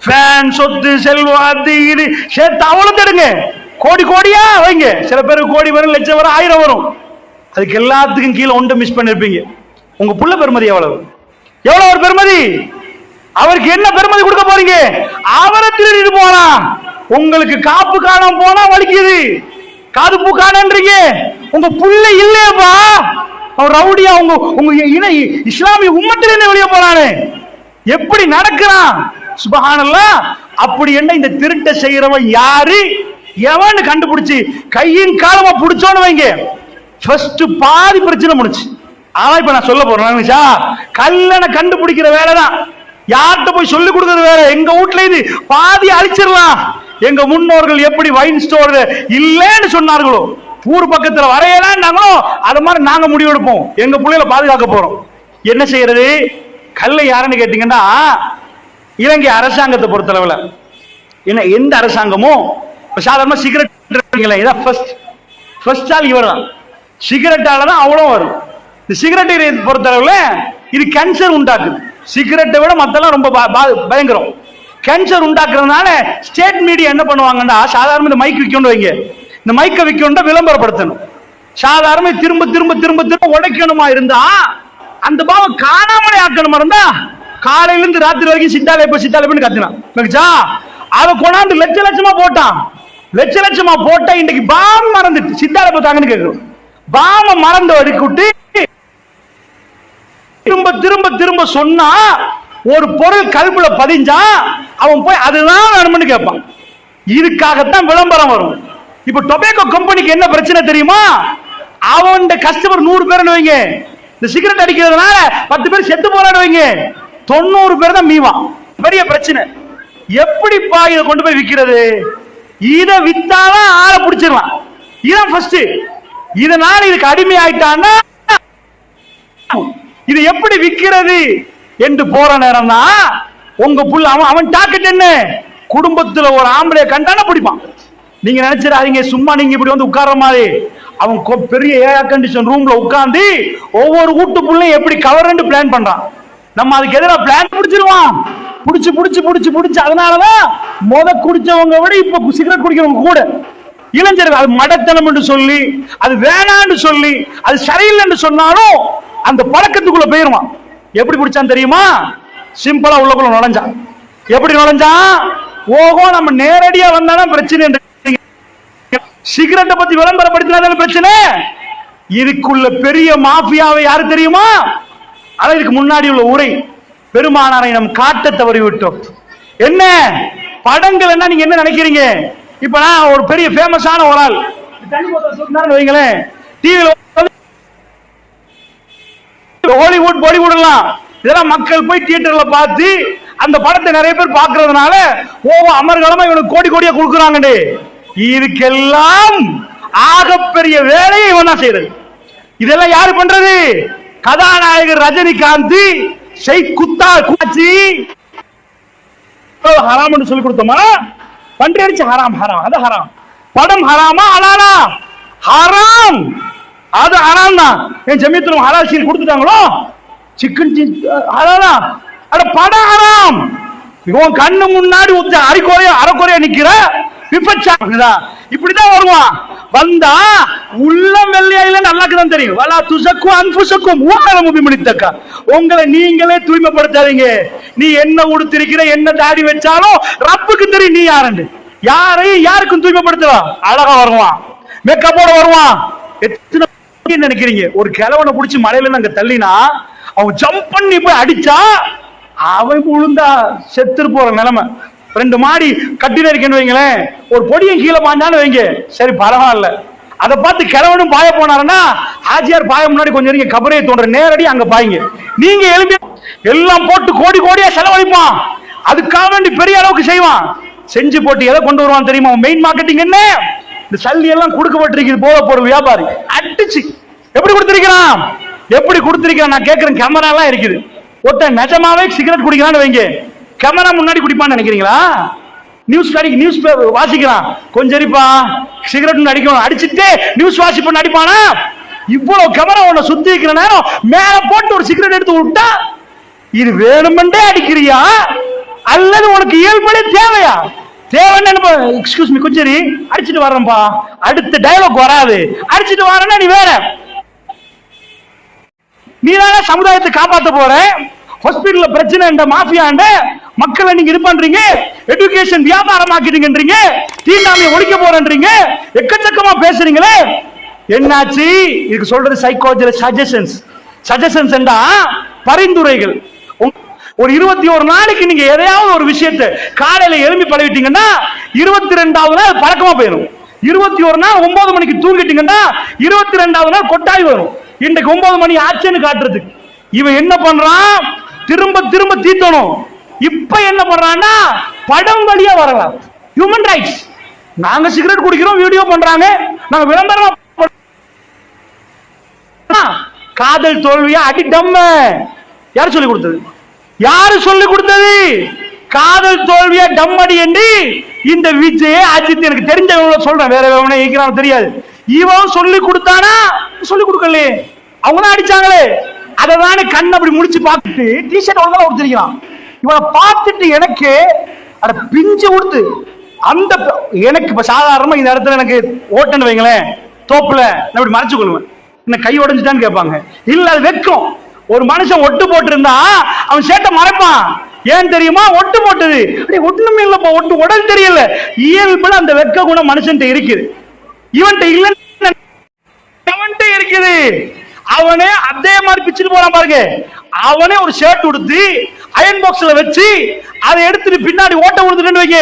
ஃபேன், சொத்து, செல்வம், அது இது சேர்த்து அவ்வளவு எடுங்க. கோடி கோடியா வைங்க. சில பேருக்கு கோடி வரும், லட்சம் வரும், 1000 வரும். அதுக்கு எல்லாத்துக்கும் கீழே ஒன்று மிஸ் பண்ணிருப்பீங்க. உங்க புள்ள பெருமதி எவ்வளவு ஒரு பெருமதி? அவருக்கு என்ன பெருமதி கொடுக்க போறீங்க? அவரை திருடிட்டு போனா உங்களுக்கு காப்பு காணாம போனா வலிக்குது, காது பூ காணன்றீங்க. உங்க புள்ள இல்லையப்பா, அவர் ரவுடியா உங்க இணை இஸ்லாமிய உம்மத்தில என்ன வெளியே போறானே, எப்படி நடக்கிறான்? சுபஹானல்லாஹ். அப்படி என்ன இந்த திருட்ட செய்யறவன் யாரு எவன்னு கண்டுபிடிச்சு கையின் காலமா புடிச்சோன்னு வைங்க, ஃபர்ஸ்ட் பாதி பிரச்சனை முடிச்சு. ஆனா இப்ப நான் சொல்ல போறேன், கல்லனை கண்டுபிடிக்கிற வேலைதான். யார்கிட்ட போய் சொல்லி கொடுக்கறது வேற. எங்க வீட்டுல இது பாதி அழிச்சிடலாம். எங்க முன்னோர்கள் எப்படி வைன் ஸ்டோர் இல்லைன்னு சொன்னார்களோ, ஊர் பக்கத்துல வரையலாம்னாங்களோ, அது மாதிரி நாங்க முடிவெடுப்போம். எங்க பிள்ளைகளை பாதுகாக்க போறோம். என்ன செய்யறது? கல்லை யாருன்னு கேட்டீங்கன்னா, இலங்கை அரசாங்கத்தை பொறுத்தளவுல என்ன, எந்த அரசாங்கமும் சாதாரண சிகரெட் இதான் ஃபர்ஸ்ட் ஆள் இவர் தான். சிகரெட்டால தான் அவ்வளோ வரும். இந்த சிகரெட்டை பொறுத்தளவுல இது கேன்சர் உண்டாக்குது. சிகரெட்டை விட மத்தெல்லாம் ரொம்ப பயங்கரம். கேன்சர் உண்டாக்குறதுனால ஸ்டேட் மீடியா என்ன பண்ணுவாங்கன்னா, சாதாரண இந்த மைக் விற்கணும் வைங்க, இந்த மைக்கை விற்கணும் விளம்பரப்படுத்தணும். சாதாரண திரும்ப திரும்ப திரும்ப திரும்ப உடைக்கணுமா இருந்தா, அந்த பாவம் காணாமலே ஆக்கணுமா இருந்தா, காலையில இருந்து ராத்திரி வரைக்கும் சித்தாலேப்பன்னு கத்தினான். அதை கொண்டாந்து லட்சமா போட்டான். லட்சமா போட்டா இன்னைக்கு பாம் மறந்துட்டு சித்தாலை போட்டாங்கன்னு கேட்கிறோம். பாம மறந்து அடிக்கிட்டு திரும்ப திரும்ப திரும்ப சொன்னா, ஒரு பொருள் கல்புல பதிஞ்சா அவன் போய் அதுதான் வேணும்னு கேட்பான். இதுக்காகத்தான் விளம்பரம் வரும். இப்ப டொபேக்கோ கம்பெனிக்கு என்ன பிரச்சனை தெரியுமா? அவன் கஸ்டமர் 100 பேர் வைங்க, இந்த சிகரெட் அடிக்கிறதுனால 10 பேர் செத்து போறான்னு வைங்க, 90 பேர் தான் மீவான். பெரிய பிரச்சனை. எப்படிப்பா இதை கொண்டு போய் விற்கிறது? இதை வித்தாலும் ஆளை பிடிச்சிடலாம். இதான் ஃபர்ஸ்ட். இதனால இதுக்கு அடிமை ஆயிட்டான்னா இது எப்படி விற்கிறது என்று போற நேரம் தான் உங்க புள்ள அவன் டாக்கெட் என்ன, குடும்பத்துல ஒரு ஆம்பளை கண்டான பிடிப்பான். நீங்க நினைச்சிடாதீங்க சும்மா நீங்க இப்படி வந்து உட்கார்ற மாதிரி. அவன் பெரிய ஏர் கண்டிஷன் ரூம்ல உட்கார்ந்து ஒவ்வொரு வீட்டுக்குள்ளையும் எப்படி கவர்ன்னு பிளான் பண்றான். நம்ம அதுக்கு எதிராக பிளான் பிடிச்சிருவான். புடிச்சு புடிச்சு புடிச்சு புடிச்சு அதனாலதான் குடிச்சவங்க விட இப்ப சிகரெட் குடிக்கிறவங்க கூட இளைஞர்கள் அது மடத்தனம் என்று சொல்லி, அது வேணான்னு சொல்லி, அது சரியில்லைன்னு சொன்னாலும் அந்த பழக்கத்துக்குள்ள போயிருவான். எப்படி பிடிச்சான் தெரியுமா? சிம்பிளா உள்ளக்குள்ள நுழைஞ்சான். எப்படி நுழைஞ்சான்? ஓஹோ நம்ம நேரடியா வந்தாலும் பிரச்சனை. சிகரெட்டை பத்தி விளம்பரப்படுத்தினாலும் பிரச்சனை. இதுக்குள்ள பெரிய மாஃபியாவை யாரு தெரியுமா? ஆனா இதுக்கு முன்னாடி உள்ள உரை, பெருமானாரை நம் காட்ட தவறி விட்டோம். என்ன படங்கள் என்ன நீங்க என்ன நினைக்கிறீங்க? இப்ப நான் ஒரு பெரிய ஃபேமஸான ஒரு ஆள் வைங்களேன், டிவில ஹாலிவுட் பாலிவுட் எல்லாம் இதெல்லாம் மக்கள் போய் தியேட்டர்ல பார்த்து அந்த படத்தை நிறைய பேர் பார்க்கறதுனால அமர்காலமா இவனுக்கு கோடி கோடியா கொடுக்குறாங்க. இதுக்கெல்லாம் ஆகப்பெரிய வேலையை இவன் தான் செய்யறது. இதெல்லாம் யாரு பண்றது? கதாநாயகர் ரஜினிகாந்த் குத்தா குச்சி ஹராம் சொல்லி கொடுத்தோமா? பன்றி அடிச்சு ஹராம் ஹராம், அது ஹராம். படம் ஹராமா ஹலாலா? ஹராம், அது ஹராம் தான். என் ஜமீத்துல ஹலால் சீல் கொடுத்துட்டாங்களோ, சிக்கன் ஹலாலா, அட படம் ஹராம். இவன் கண்ணு முன்னாடி அரைக்குறையா நிக்கிற இப்படிதான் வருவான். வந்தா உள்ளம் வெள்ளையில நல்லாக்குதான் தெரியும். வலா துசக்கு அன்புசக்கும் ஊழலமுபிமணித்தக்கா, உங்களை நீங்களே தூய்மைப்படுத்தாதீங்க. நீ என்ன உடுத்திருக்கிற, என்ன தாடி வச்சாலும் ரப்புக்கு தெரியும் நீ யாருன்னு. யாரையும் யாருக்கும் தூய்மைப்படுத்தலாம். அழகா வருவான். மேக்கப்போட வருவான். எத்தனை நினைக்கிறீங்க? ஒரு கிழவனை பிடிச்சி மலையில நாங்க தள்ளினா அவன் ஜம்ப் பண்ணி போய் அடிச்சா அவன் விழுந்தா செத்துரு போற நிலைமை. 2 மாடி கட்டின இருக்கேன்னு வைங்களேன், ஒரு பொடியும் கீழே பாஞ்சான்னு வைங்க, சரி பரவாயில்ல. அதை பார்த்து கிழவனும் பாய போனாருன்னா ஆஜியார் பாய முன்னாடி கொஞ்சம் நீங்க கபரையை தோன்ற நேரடி அங்க பாய்ங்க. நீங்க எழுப்பி எல்லாம் போட்டு கோடி கோடியா செலவழிப்பான், அதுக்காக வேண்டி பெரிய அளவுக்கு செய்வான். செஞ்சு போட்டு எதை கொண்டு வருவான் தெரியுமா? மெயின் மார்க்கெட்டிங் என்ன? இந்த சல்லி எல்லாம் கொடுக்கப்பட்டிருக்கு போத பொருள் வியாபாரி அடிச்சு எப்படி கொடுத்திருக்கிறான், எப்படி கொடுத்திருக்கிறான்? நான் கேட்கிறேன், கேமரா எல்லாம் இருக்குது. ஒருத்தன் நிஜமாவே சிகரெட் குடிக்கிறான்னு வைங்க, கேமரா முன்னாடி குடிப்பான்னு நினைக்கிறீங்களா? நியூஸ் வாசிக்கிறான், கொஞ்சம் அடிப்பா சிகரெட் அடிக்கணும், அடிச்சுட்டு நியூஸ் வாசிப்ப அடிப்பானா? இவ்வளவு கேமரா உன்னை சுத்தி இருக்கிற நேரம் மேல போட்டு ஒரு சிகரெட் எடுத்து விட்டா இது வேணுமென்றே அடிக்கிறியா அல்லது உனக்கு இயல்புலே தேவையா? தேவைன்னு எக்ஸ்கியூஸ் மீ கொஞ்சம் அடிச்சுட்டு வரேன்பா, அடுத்த டயலாக் வராது, அடிச்சுட்டு வரேன்னா நீ வேற. நீ தானே சமுதாயத்தை காப்பாற்ற போற. ஹாஸ்பிட்டல்ல பிரச்சனை மாஃபியாண்ட மக்களை நீங்க இது பண்றீங்க, எஜுகேஷன் வியாபாரம் ஆக்கிட்டீங்கன்றீங்க, தீண்டாமையை ஒழிக்க போறேன்றீங்க, எக்கச்சக்கமா பேசுறீங்களே, என்னாச்சு? இதுக்கு சொல்றது சைக்காலஜில சஜஷன்ஸ் என்றா பரிந்துரைகள். ஒரு 21 நாளைக்கு நீங்க எதையாவது ஒரு விஷயத்தை காலையில எழுப்பி பழகிட்டீங்கன்னா 22வது நாள் பழக்கமா போயிடும். 21 நாள் 9 மணிக்கு தூங்கிட்டீங்கன்னா 22வது நாள் கொட்டாய் வரும். இன்றைக்கு 9 மணி ஆச்சுன்னு காட்டுறதுக்கு இவன் என்ன பண்றான்? திரும்ப திரும்ப தீத்தணும். இப்ப என்ன பண்றான்னா படம் வழியா வரலாம். Human rights. நாங்க சிகரெட் குடிக்கிறோம், வீடியோ பண்றாங்க, நாங்க விளம்பரம். காதல் தோல்வியா அடி டம்ம. யாரு சொல்லி கொடுத்தது? யாரு சொல்லி கொடுத்தது? காதல் தோல்வியா டம்மடி என்று இந்த விஜய் அஜித் எனக்கு தெரிஞ்சவங்க சொல்றேன், வேற எவனே இருக்கிறான் தெரியாது. இவன் சொல்லி கொடுத்தானா? சொல்லி கொடுக்கல, அவங்க தான் அடிச்சாங்களே. அததானே கண் அப்படி முடிச்சு பார்த்துட்டு டிஷர்ட் ஒழுங்கா கொடுத்துருக்கான். இவனை பார்த்துட்டு எனக்கு அட பிஞ்சு கொடுத்து அந்த எனக்கு இப்ப சாதாரணமா இந்த இடத்துல எனக்கு ஓட்டன்னு வைங்களேன், தோப்புல நான் இப்படி மறைச்சு கொள்வேன், என்ன கை உடைஞ்சுட்டான்னு கேட்பாங்க. இல்ல அது வெக்கம். ஒரு மனுஷன் ஒட்டு போட்டு இருந்தா அவன் சேட்டை மறைப்பான். ஏன் தெரியுமா? ஒட்டு போட்டது ஒட்டுமே இல்லப்பா, ஒட்டு உடல் தெரியல. இயல்புல அந்த வெக்க குணம் மனுஷன் இருக்குது. இவன்ட்ட இல்ல இருக்குது. அவனே அதே மாதிரி பிச்சுட்டு போறான் பாருங்க. அவனே ஒரு ஷர்ட் உடுத்தி அயன் பாக்ஸ்ல வச்சு அதை எடுத்துட்டு பின்னாடி ஓட்ட கொடுத்துட்டு வைக்க,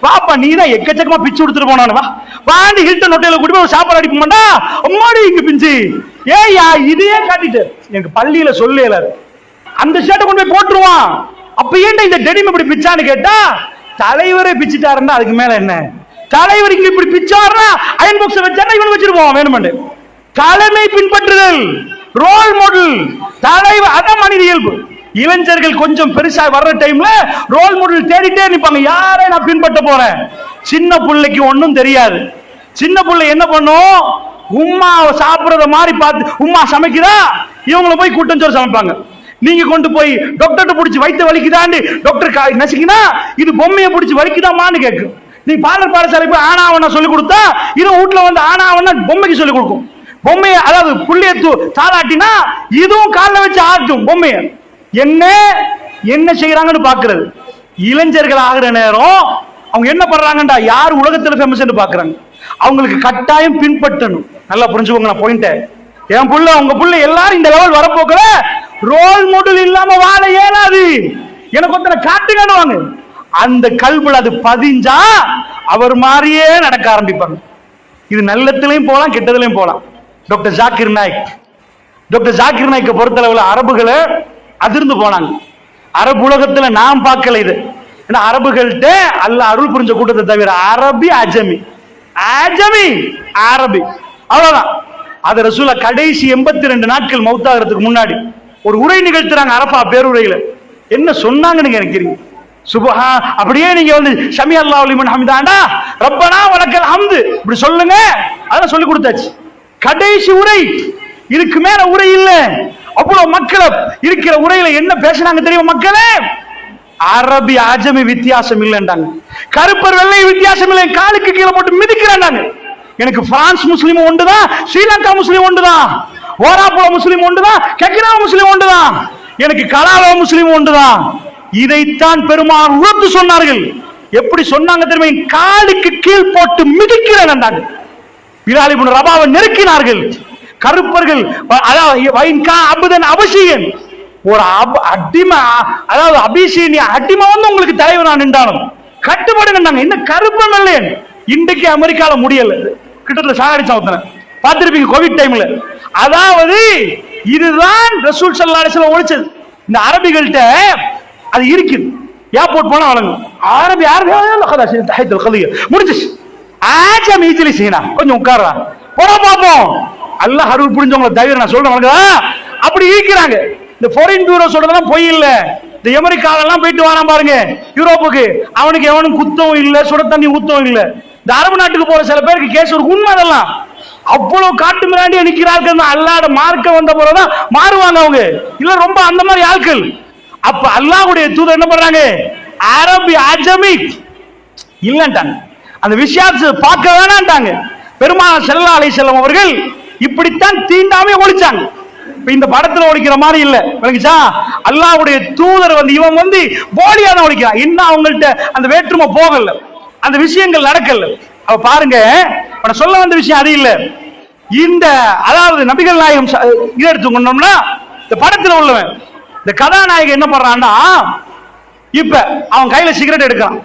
பாப்பா நீ தான் எக்கச்சக்கமா பிச்சு கொடுத்துட்டு போனானு வா வாண்டி ஹில்டன் ஹோட்டல்ல கூட்டி போய் சாப்பாடு அடிக்க மாட்டா அம்மாடி இங்க பிஞ்சு ஏயா இதையே காட்டிட்டு எனக்கு பள்ளியில சொல்லல அந்த ஷர்ட்டை கொண்டு போய் போட்டுருவான். அப்ப ஏன்டா இந்த டெனிம் இப்படி பிச்சான்னு கேட்டா தலைவரே பிச்சுட்டாருன்னா அதுக்கு மேல என்ன? தலைவர் இங்க இப்படி பிச்சாருன்னா அயன் பாக்ஸ் வச்சாருன்னா இவன் வச்சிருப்போம் வேணுமெண்டு. தலைமை பின்பற்றுதல், ரோல் மாடல், தலைவர், அதான் மனித இயல்பு. இளைஞர்கள் கொஞ்சம் பெருசா வர்ற டைம்ல ரோல் மாடல் தேடிட்டே நிப்பாங்க, யாரை நான் பின்பற்ற போறேன். சின்ன பிள்ளைக்கு ஒன்னும் தெரியாது. சின்ன பிள்ளை என்ன பண்ணும்? உம்மா சாப்பிடுறத மாதிரி பார்த்து உம்மா சமைக்குதா இவங்களை போய் கூட்டம் சொல்லி சமைப்பாங்க. நீங்க கொண்டு போய் டாக்டர்கிட்ட பிடிச்சி வயிற்று வலிக்குதான்னு டாக்டர் நசிக்கினா இது பொம்மையை பிடிச்சி வலிக்குதாமான்னு கேட்கும். நீ பார்லர் பாடசாலை போய் ஆனாவண்ணா சொல்லி கொடுத்தா இது வீட்டுல வந்து ஆனாவண்ணா பொம்மைக்கு சொல்லி கொடுக்கும். பொம்மையை அதாவது புள்ளிய தாளாட்டினா இதுவும் காலில் வச்சு ஆட்டும் பொம்மைய. என்ன செய்யறாங்கன்னு பாக்குறது. இளைஞர்கள் ஆகிற நேரம் அவங்க என்ன பண்றாங்கடா, யார் உலகத்துல ஃபேமஸ் பாக்குறாங்க. அவங்களுக்கு கட்டாயம் பின்பற்றணும். நல்லா புரிஞ்சுக்கோங்க நான் பாயிண்ட். என் புள்ள உங்க புள்ள எல்லாரும் இந்த லெவல் வரப்போக்கல ரோல் மாடல் இல்லாம வாழ இயலாது. எனக்கு ஒருத்தனை காட்டுங்கன்னு வாங்க. அந்த கல்வில அது பதிஞ்சா அவர் மாதிரியே நடக்க ஆரம்பிப்பாங்க. இது நல்லத்திலையும் போலாம் கெட்டதிலையும் போலாம். டாக்டர் ஜாக்கிர் நாய்க்கை பொறுத்தளவுல அரபுகளை அதிர்ந்து போனாங்க. அரபு உலகத்துல நாம் பார்க்கல இது. ஏன்னா அரபுகள்கிட்ட அல்ல அருள் புரிஞ்ச கூட்டத்தை தவிர அரபி அஜமி அரபி அவ்வளவுதான். அது ரசூலா கடைசி 82 நாட்கள் மௌத்தாகிறதுக்கு முன்னாடி ஒரு உரை நிகழ்த்துறாங்க அரபா பேருரையில. என்ன சொன்னாங்கன்னு நினைக்கிறீங்க? சுபஹா அப்படியே நீங்க வந்து ஷமி அல்லாஹு லிமன் ஹம்தாண்டா ரப்பனா வலக்கல் ஹம்து இப்படி சொல்லுங்க. அதான் சொல்லி கொடுத்தாச்சு. கடைசி உரை, இதுக்கு மேல உரை இல்ல. அவ்வளவு மக்கள் இருக்கிற உரையில என்ன பேசினாங்க தெரியுமா? மக்களே அரபி அஜமி வித்தியாசம் இல்லைன்றாங்க. கருப்பர் வெள்ளை வித்தியாசம் இல்லை. காலுக்கு கீழே போட்டு மிதிக்கிறாங்க. எனக்கு பிரான்ஸ் முஸ்லீம் ஒன்றுதான், ஸ்ரீலங்கா முஸ்லீம் ஒன்றுதான், ஓராப்புல முஸ்லீம் ஒன்றுதான், கெக்கினா முஸ்லீம் ஒன்றுதான், எனக்கு கலாலோ முஸ்லீம் ஒன்றுதான். இதைத்தான் பெருமாள் உணர்ந்து சொன்னார்கள். எப்படி சொன்னாங்க தெரியுமா? காலுக்கு கீழ் போட்டு மிதிக்கிறேன். பிலால் இப்னு ரபாவை நெருக்கினார்கள். கருப்பர்கள், அதாவது அபிஷியன், ஒரு அடிமை, அதாவது அபிஷியன் அடிமை வந்து உங்களுக்கு தலைவனா நின்றாலும் கட்டுப்படுங்க. என்ன கருப்பன் இல்ல, இன்றைக்கு அமெரிக்கால முடியல, கிட்டத்தட்ட சாகடிச்சா ஒருத்தனை பார்த்திருப்பீங்க கோவிட் டைம்ல. அதாவது இதுதான் ரசூல் ஸல்லல்லாஹு அலைஹி வஸல்லம் ஒழிச்சது. இந்த அரபிகள்கிட்ட அது இருக்குது. ஏர்போர்ட் போனா வழங்கும் அரபி முடிஞ்சிச்சு. ஆஜம் ஈஜிலி சீனா கொஞ்சம் உட்காரா போனா பாப்போம். அல்லாஹ் அருள் புரிஞ்சவங்களை தவிர நான் சொல்றேன், அப்படி இருக்கிறாங்க. இந்த ஃபாரின் பியூரோ சொல்றதெல்லாம் பொய் இல்ல. இந்த அமெரிக்காவெல்லாம் போயிட்டு வரான் பாருங்க யூரோப்புக்கு, அவனுக்கு எவனும் குத்தம் இல்ல, சுட தண்ணி ஊத்தம் இல்ல. இந்த அரபு நாட்டுக்கு போற சில பேருக்கு கேஸ் ஒரு உண்மை. அதெல்லாம் அவ்வளவு காட்டு மிராண்டியா நிக்கிறார்கள். அல்லாஹ்வோட மார்க்க வந்த போறதான் மாறுவாங்க அவங்க, இல்ல ரொம்ப அந்த மாதிரி ஆட்கள். அப்ப அல்லாஹ்வுடைய தூதர் என்ன பண்றாங்க, அரபி அஜமி இல்லன்ட்டாங்க, அந்த விஷயத்தை பார்க்க வேணான்ட்டாங்க. பெருமானார் ஸல்லல்லாஹு அலைஹி வஸல்லம் அவர்கள் இப்படித்தான் தீண்டாமே ஒழிச்சாங்க. இந்த படத்துல ஒழிக்கிற மாதிரி இல்ல, விளங்குச்சா? அல்லாஹ்வுடைய தூதர் வந்து இவன் வந்து போலியா தான் ஒழிக்கிறான். இன்னும் அவங்கள்ட்ட அந்த வேற்றுமை போகல, அந்த விஷயங்கள் நடக்கல. அவ பாருங்க, சொல்ல வந்த விஷயம் அது இல்ல. இந்த அதாவது நபிகள் நாயகம் இதை எடுத்துக்கொண்டோம்னா, இந்த படத்துல உள்ளவன் இந்த கதாநாயகன் என்ன பண்றான்னா, இப்ப அவன் கையில சிகரெட் எடுக்கிறான்.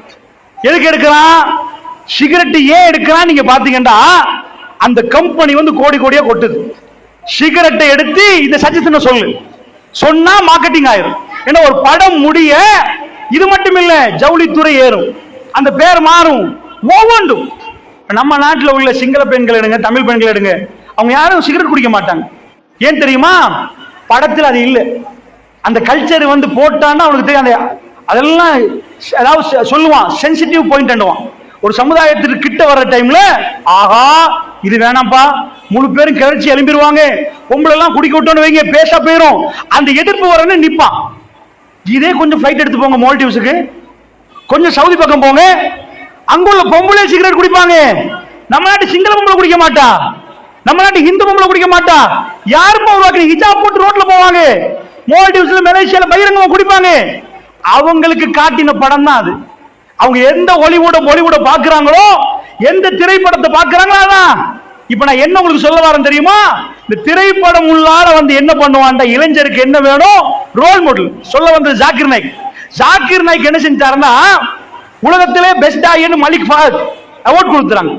எதுக்கு எடுக்கிறான்? சிகரெட் ஏன் எடுக்கிறான் நீங்க பாத்தீங்கன்னா, அந்த கம்பெனி வந்து கோடி கோடியா கொட்டுது. சிகரெட்டை எடுத்து இந்த சஜஷனை சொல்லு சொன்னா மார்க்கெட்டிங் ஆயிரும். ஏன்னா ஒரு படம் முடிய இது மட்டும் இல்ல, ஜவுளித்துறை ஏறும், அந்த பேர் மாறும். ஒவ்வொன்றும் நம்ம நாட்டில் உள்ள சிங்கள பெண்கள் எடுங்க, தமிழ் பெண்கள் எடுங்க, அவங்க யாரும் சிகரெட் குடிக்க மாட்டாங்க. ஏன் தெரியுமா? படத்தில் அது இல்லை. அந்த கல்ச்சர் வந்து போட்டான்னா அவனுக்கு தெரியும். அதெல்லாம் அதாவது சொல்லுவான், சென்சிட்டிவ் பாயிண்ட் பண்ணுவான். ஒரு சமுதாயத்துக்கு கிட்ட வர்ற டைம்ல ஆஹா இது வேணாம்பா, முழு பேரும் கிளர்ச்சி எழும்பிடுவாங்க, பொம்பளை எல்லாம் குடிக்க விட்டோன்னு வைங்க பேச போயிரும், அந்த எதிர்ப்பு வரன்னு நிப்பான். இதே கொஞ்சம் ஃபிளைட் எடுத்து போங்க மால்டீவ்ஸுக்கு, கொஞ்சம் சவுதி பக்கம் போங்க, அங்குள்ள பொம்பளை சிகரெட் குடிப்பாங்க. நம்ம நாட்டு சிங்கள பொம்பளை குடிக்க மாட்டா, நம்ம நாட்டு இந்து பொம்பளை குடிக்க மாட்டா. யாருப்பா உருவாக்கி ஹிஜாப் போட்டு ரோட்ல போவாங்க. மால்டீவ்ஸ்ல மலேசியால பகிரங்கமா குடிப்பாங்க. அவங்களுக்கு காட்டின படம் தான் அது. அவங்க எந்த ஒளிவுட பாக்குறாங்களோ, எந்த திரைப்படத்தை பாக்குறாங்களோ அதான். இப்ப நான் என்ன உங்களுக்கு சொல்ல வரேன் தெரியுமா? இந்த திரைப்படம் உள்ளால வந்து என்ன பண்ணுவான், இளைஞருக்கு என்ன வேணும், ரோல் மாடல். சொல்ல வந்தது ஜாக்கிர் நாய்க். ஜாக்கிர் நாய்க் என்ன செஞ்சாருன்னா, உலகத்திலே பெஸ்ட் ஆயின்னு மலிக் ஃபஹத் அவார்ட் கொடுத்துறாங்க.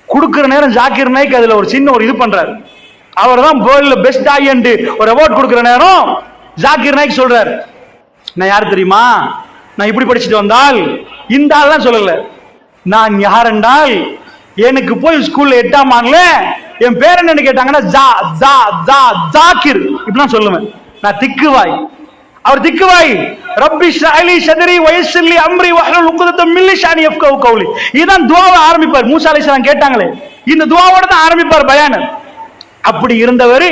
கொடுக்கிற நேரம் ஜாக்கிர் நாய்க் அதுல ஒரு சின்ன ஒரு இது பண்றாரு. அவர் தான் வேர்ல்ட்ல பெஸ்ட் ஆயின்னு ஒரு அவார்ட் கொடுக்கிற நேரம் ஜாக்கிர் நாய்க் சொல்றாரு, நான் யார் தெரியுமா, நான் இப்படி படிச்சுட்டு வந்தால் இந்த ஆள் தான் சொல்லல, நான் யார் என்றால் எனக்கு போய் ஸ்கூல்ல 8ஆம் ஆண்டுல என் பேர் என்னன்னு கேட்டாங்கன்னா ஜாக்கிர் இப்படிலாம் சொல்லுவேன். நான் திக்குவாய், அவர் திக்குவாய். ரப்பி ஷ்ரஹ்லி ஸத்ரி வயஸ்ஸிர் லி அம்ரி வஹ்லுல் உக்தத்தம் மின் லிஸானி யஃப்கஹு கௌலி. இதான் துஆவை ஆரம்பிப்பார். மூசா அலைஹிஸ்ஸலாம் கேட்டாங்களே, இந்த துஆவோட தான் ஆரம்பிப்பார் பயான. அப்படி இருந்தவர்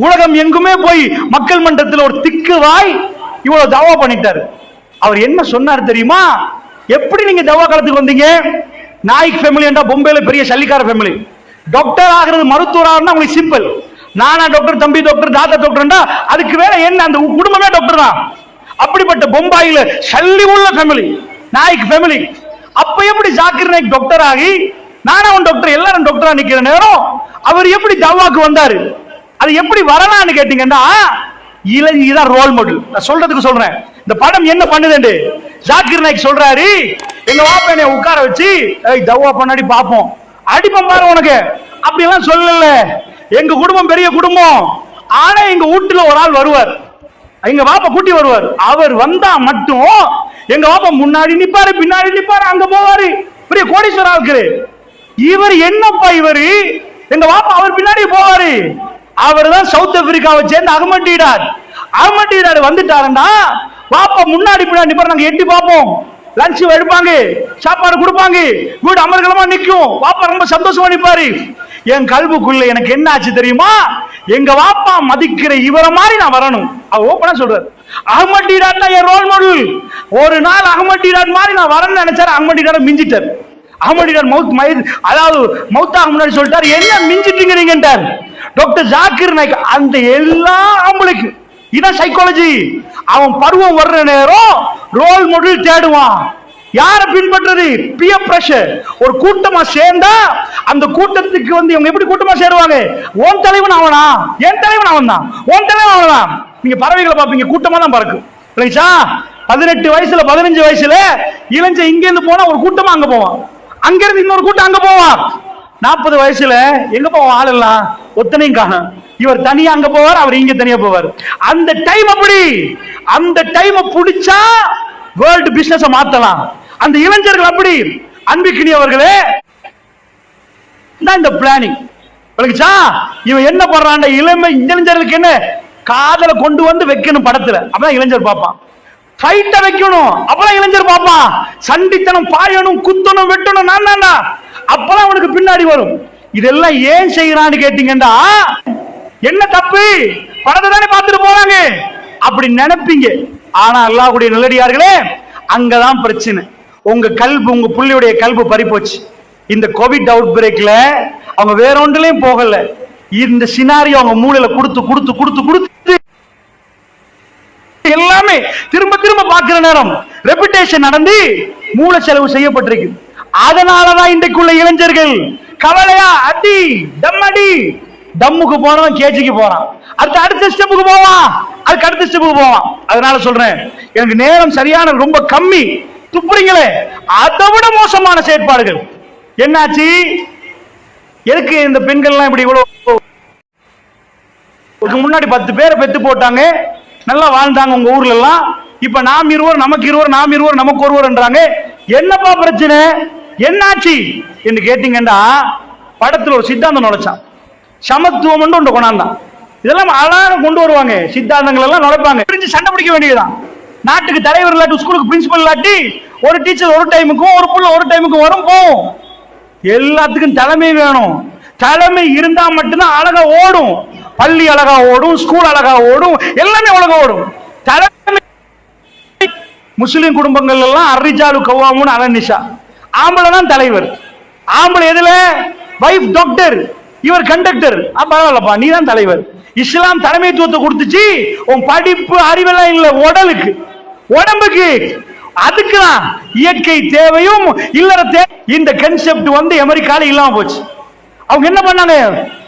உலகம் எங்குமே போய் மக்கள் மன்றத்தில் ஒரு திக்குவாய் இவ்வளவு தவா பண்ணிட்டாரு. அவர் என்ன சொன்னார் தெரியுமா? எப்படி நீங்க தவா காலத்துக்கு வந்தீங்க? நாய்க் ஃபேமிலி என்றா பொம்பையில பெரிய சல்லிக்கார ஃபேமிலி. டாக்டர் ஆகிறது மருத்துவர் ஆகிறதுனா உங்களுக்கு சிம்பிள். நானா டாக்டர், தம்பி டாக்டர், தாத்தா டாக்டர்ண்டா அதுக்கு வேற என்ன, அந்த குடும்பமே டாக்டர் தான். அப்படிப்பட்ட பொம்பாயில சல்லி உள்ள ஃபேமிலி நாய்க் ஃபேமிலி. அப்ப எப்படி ஜாக்கிர் நாய்க் டாக்டர் ஆகி நானும் டாக்டர் எல்லாரும் டாக்டரா நிக்கிற நேரம் அவர் எப்படி தவாக்கு வந்தாரு? அது எப்படி வரலான்னு கேட்டீங்கன்னா, இதான் ரோல் மாடல். நான் சொல்றதுக்கு சொல்றேன், இந்த படம் என்ன பண்ணுது. ஜாக்கிர் நாய்க் சொல்றாரு, எங்க வாப்பா என்னை உட்கார வச்சு தவா பண்ணாடி பாப்போம், அடிப்பம் பாரு உனக்கு, அப்படி எல்லாம் சொல்லல. எங்க குடும்பம் பெரிய குடும்பம், ஆனா எங்க வீட்டுல ஒரு ஆள் வருவார், எங்க வாப்பா கூட்டி வருவார். அவர் வந்தா மட்டும் எங்க வாப்பா முன்னாடி நிப்பாரு, பின்னாடி நிப்பாரு, அங்க போவாரு, பெரிய கோடீஸ்வரர் ஆளுக்கு. இவர் என்னப்பா இவரு, எங்க வாப்பா அவர் பின்னாடி போவாரு. அவர் தான் சவுத் ஆப்பிரிக்காவை சேர்ந்த அகமட் டீடாட். அகமட் டீடாட் வந்துட்டாருன்னா வாப்பா முன்னாடி பின்னாடி நிப்பாரு, நாங்க எட்டி பார்ப்போம், லஞ்ச் எடுப்பாங்க, சாப்பாடு கொடுப்பாங்க, வீடு அமர்கலமா நிக்கும், வாப்பா ரொம்ப சந்தோஷமா நிப்பாரு. என் கல்புக்குள்ள எனக்கு என்ன ஆச்சு தெரியுமா? எங்க வாப்பா மதிக்கிற இவரை மாதிரி நான் வரணும். அவர் ஓப்பனா சொல்றாரு, அகமட் டீடாட் என் ரோல் மாடல். ஒரு நாள் அகமட் டீடாட் மாதிரி நான் வரணும்னு நினைச்சாரு, அகமட் டீடாட் மிஞ்சிட்டார். அகமட் டீடாட் அதாவது மௌத்தாக முன்னாடி சொல்லிட்டாரு, என்ன மிஞ்சிட்டீங்க நீங்கன்றார். டாக்டர் ஜாக்கிர் நாய்க் அந்த எல்லா ஆம்பளைக்கு இதான் சைக்காலஜி. அவன் பருவம் வர்ற நேரம் ரோல் மாடல் தேடுவான். யாரை பின்பற்றது? Pier pressure. ஒரு கூட்டமா சேர்ந்தா அந்த கூட்டத்துக்கு இவங்க எப்படி கூட்டமா சேருவாங்க? உன் தலைவன் அவனா, என் தலைவன் அவன் தான், உன் தலைவன் அவன்தான். நீங்க பறவைகளை பார்ப்பீங்க, கூட்டமா தான் பறக்கும். 18 வயசுல 15 வயசுல இளைஞ இங்க இருந்து போனா ஒரு கூட்டமா அங்க போவான், அங்க இருந்து இன்னொரு கூட்டம் அங்க போவான். 40 வயசுல எங்க போவான்? ஆள் எல்லாம் ஒத்தனையும் காணும். இவர் தனியா அங்க போவார், அவர் இங்க தனியா போவார். அந்த டைம் அப்படி, அந்த டைம் பிடிச்சா வேர்ல்டு பிசினஸ் மாத்தலாம். அந்த இளைஞர்கள் அப்படி. அன்பிக்கினியவர்களே, இந்த பிளானிங் இவன் என்ன பண்றான்? இளைஞர்களுக்கு என்ன காதல கொண்டு வந்து வைக்கணும் படத்துல, அப்பதான் இளைஞர் பார்ப்பான். ஃபைட்ட வைக்கணும், அப்பதான் இளைஞர் பார்ப்பான். சண்டித்தனம், பாயணும், குத்தணும், வெட்டணும், நான் அப்பதான் அவனுக்கு பின்னாடி வரும். இதெல்லாம் ஏன் செய்யறான்னு கேட்டீங்கன்னா, என்ன தப்பு? படத்தை தானே பார்த்துட்டு போறாங்க அப்படி நினைப்பீங்க. ஆனா அல்லாஹ்வுடைய நல்லடியார்களே, அங்கதான் பிரச்சனை. உங்க கல்பு, உங்க புள்ளியுடைய கல்பு பறிப்போச்சு. இந்த கோவிட் அவுட் பிரேக்ல அவங்க வேற ஒன்றுலயும் போகல. இந்த சினாரியோ அவங்க மூளையில கொடுத்து கொடுத்து கொடுத்து கொடுத்து எல்லாமே திரும்ப திரும்ப பார்க்கிற நேரம் ரெபுடேஷன் நடந்து மூளை செலவு செய்யப்பட்டிருக்கு. அதனாலதான் இன்றைக்குள்ள இளைஞர்கள் கவலையா அடி டம்மடி, டம்முக்கு போனவன் கேஜிக்கு போறான், அடுத்த ஸ்டெப்புக்கு போவான், அதுக்கு அடுத்த ஸ்டெப்புக்கு போவான். அதனால சொல்றேன், எனக்கு நேரம் சரியான ரொம்ப கம்மி. துப்புறீங்களே, அதை விட மோசமான செயற்பாடுகள் என்னாச்சு? எதுக்கு இந்த பெண்கள்லாம் இப்படி இவ்வளவு? முன்னாடி 10 பேரை பெத்து போட்டாங்க, நல்லா வாழ்ந்தாங்க உங்க ஊர்ல எல்லாம். இப்ப நாம் இருவர் நமக்கு இருவர், நாம் இருவர் நமக்கு ஒருவர்ன்றாங்க. என்னப்பா பிரச்சனை, என்னாச்சு என்று கேட்டீங்கன்னா, படத்துல ஒரு சித்தாந்தம் நுழைச்சான், சமத்துவம் ஒன்று கொண்டாந்தான். இதெல்லாம் அழகாக கொண்டு வருவாங்க, சித்தாந்தங்கள் எல்லாம் நுழைப்பாங்க. பிரிஞ்சு சண்டை பிடிக்க வேண்டியதுதான். நாட்டுக்கு தலைவர் இல்லாட்டி, ஸ்கூலுக்கு பிரின்சிபல் இல்லாட்டி, ஒரு டீச்சர் ஒரு டைமுக்கும், ஒரு புள்ள ஒரு டைமுக்கும் வரும் போகும். எல்லாத்துக்கும் தலைமை வேணும். தலைமை இருந்தா மட்டும்தான் அழகா ஓடும். பள்ளி அழகா ஓடும், ஸ்கூல் அழகா ஓடும், எல்லாமே அழகா ஓடும். தலைமை. முஸ்லிம் குடும்பங்கள் எல்லாம் அர்ரிஜாலு கவ்வாமுன் அலநிஷா, ஆம்பளை தான் தலைவர். ஆம்பளை எதுல? வைஃப் டாக்டர், இவர் கண்டக்டர். பரவாயில்லப்பா, நீ தான் தலைவர். இஸ்லாம் தலைமைத்துவத்தை கொடுத்துச்சு. உன் படிப்பு அறிவெல்லாம் இல்ல, உடலுக்கு, உடம்புக்கு. அதுக்குதான் இயற்கை தேவையும் இல்லற தேவை. இந்த கன்செப்ட் அமெரிக்கால இல்லாம போச்சு. அவங்க என்ன பண்ணாங்க?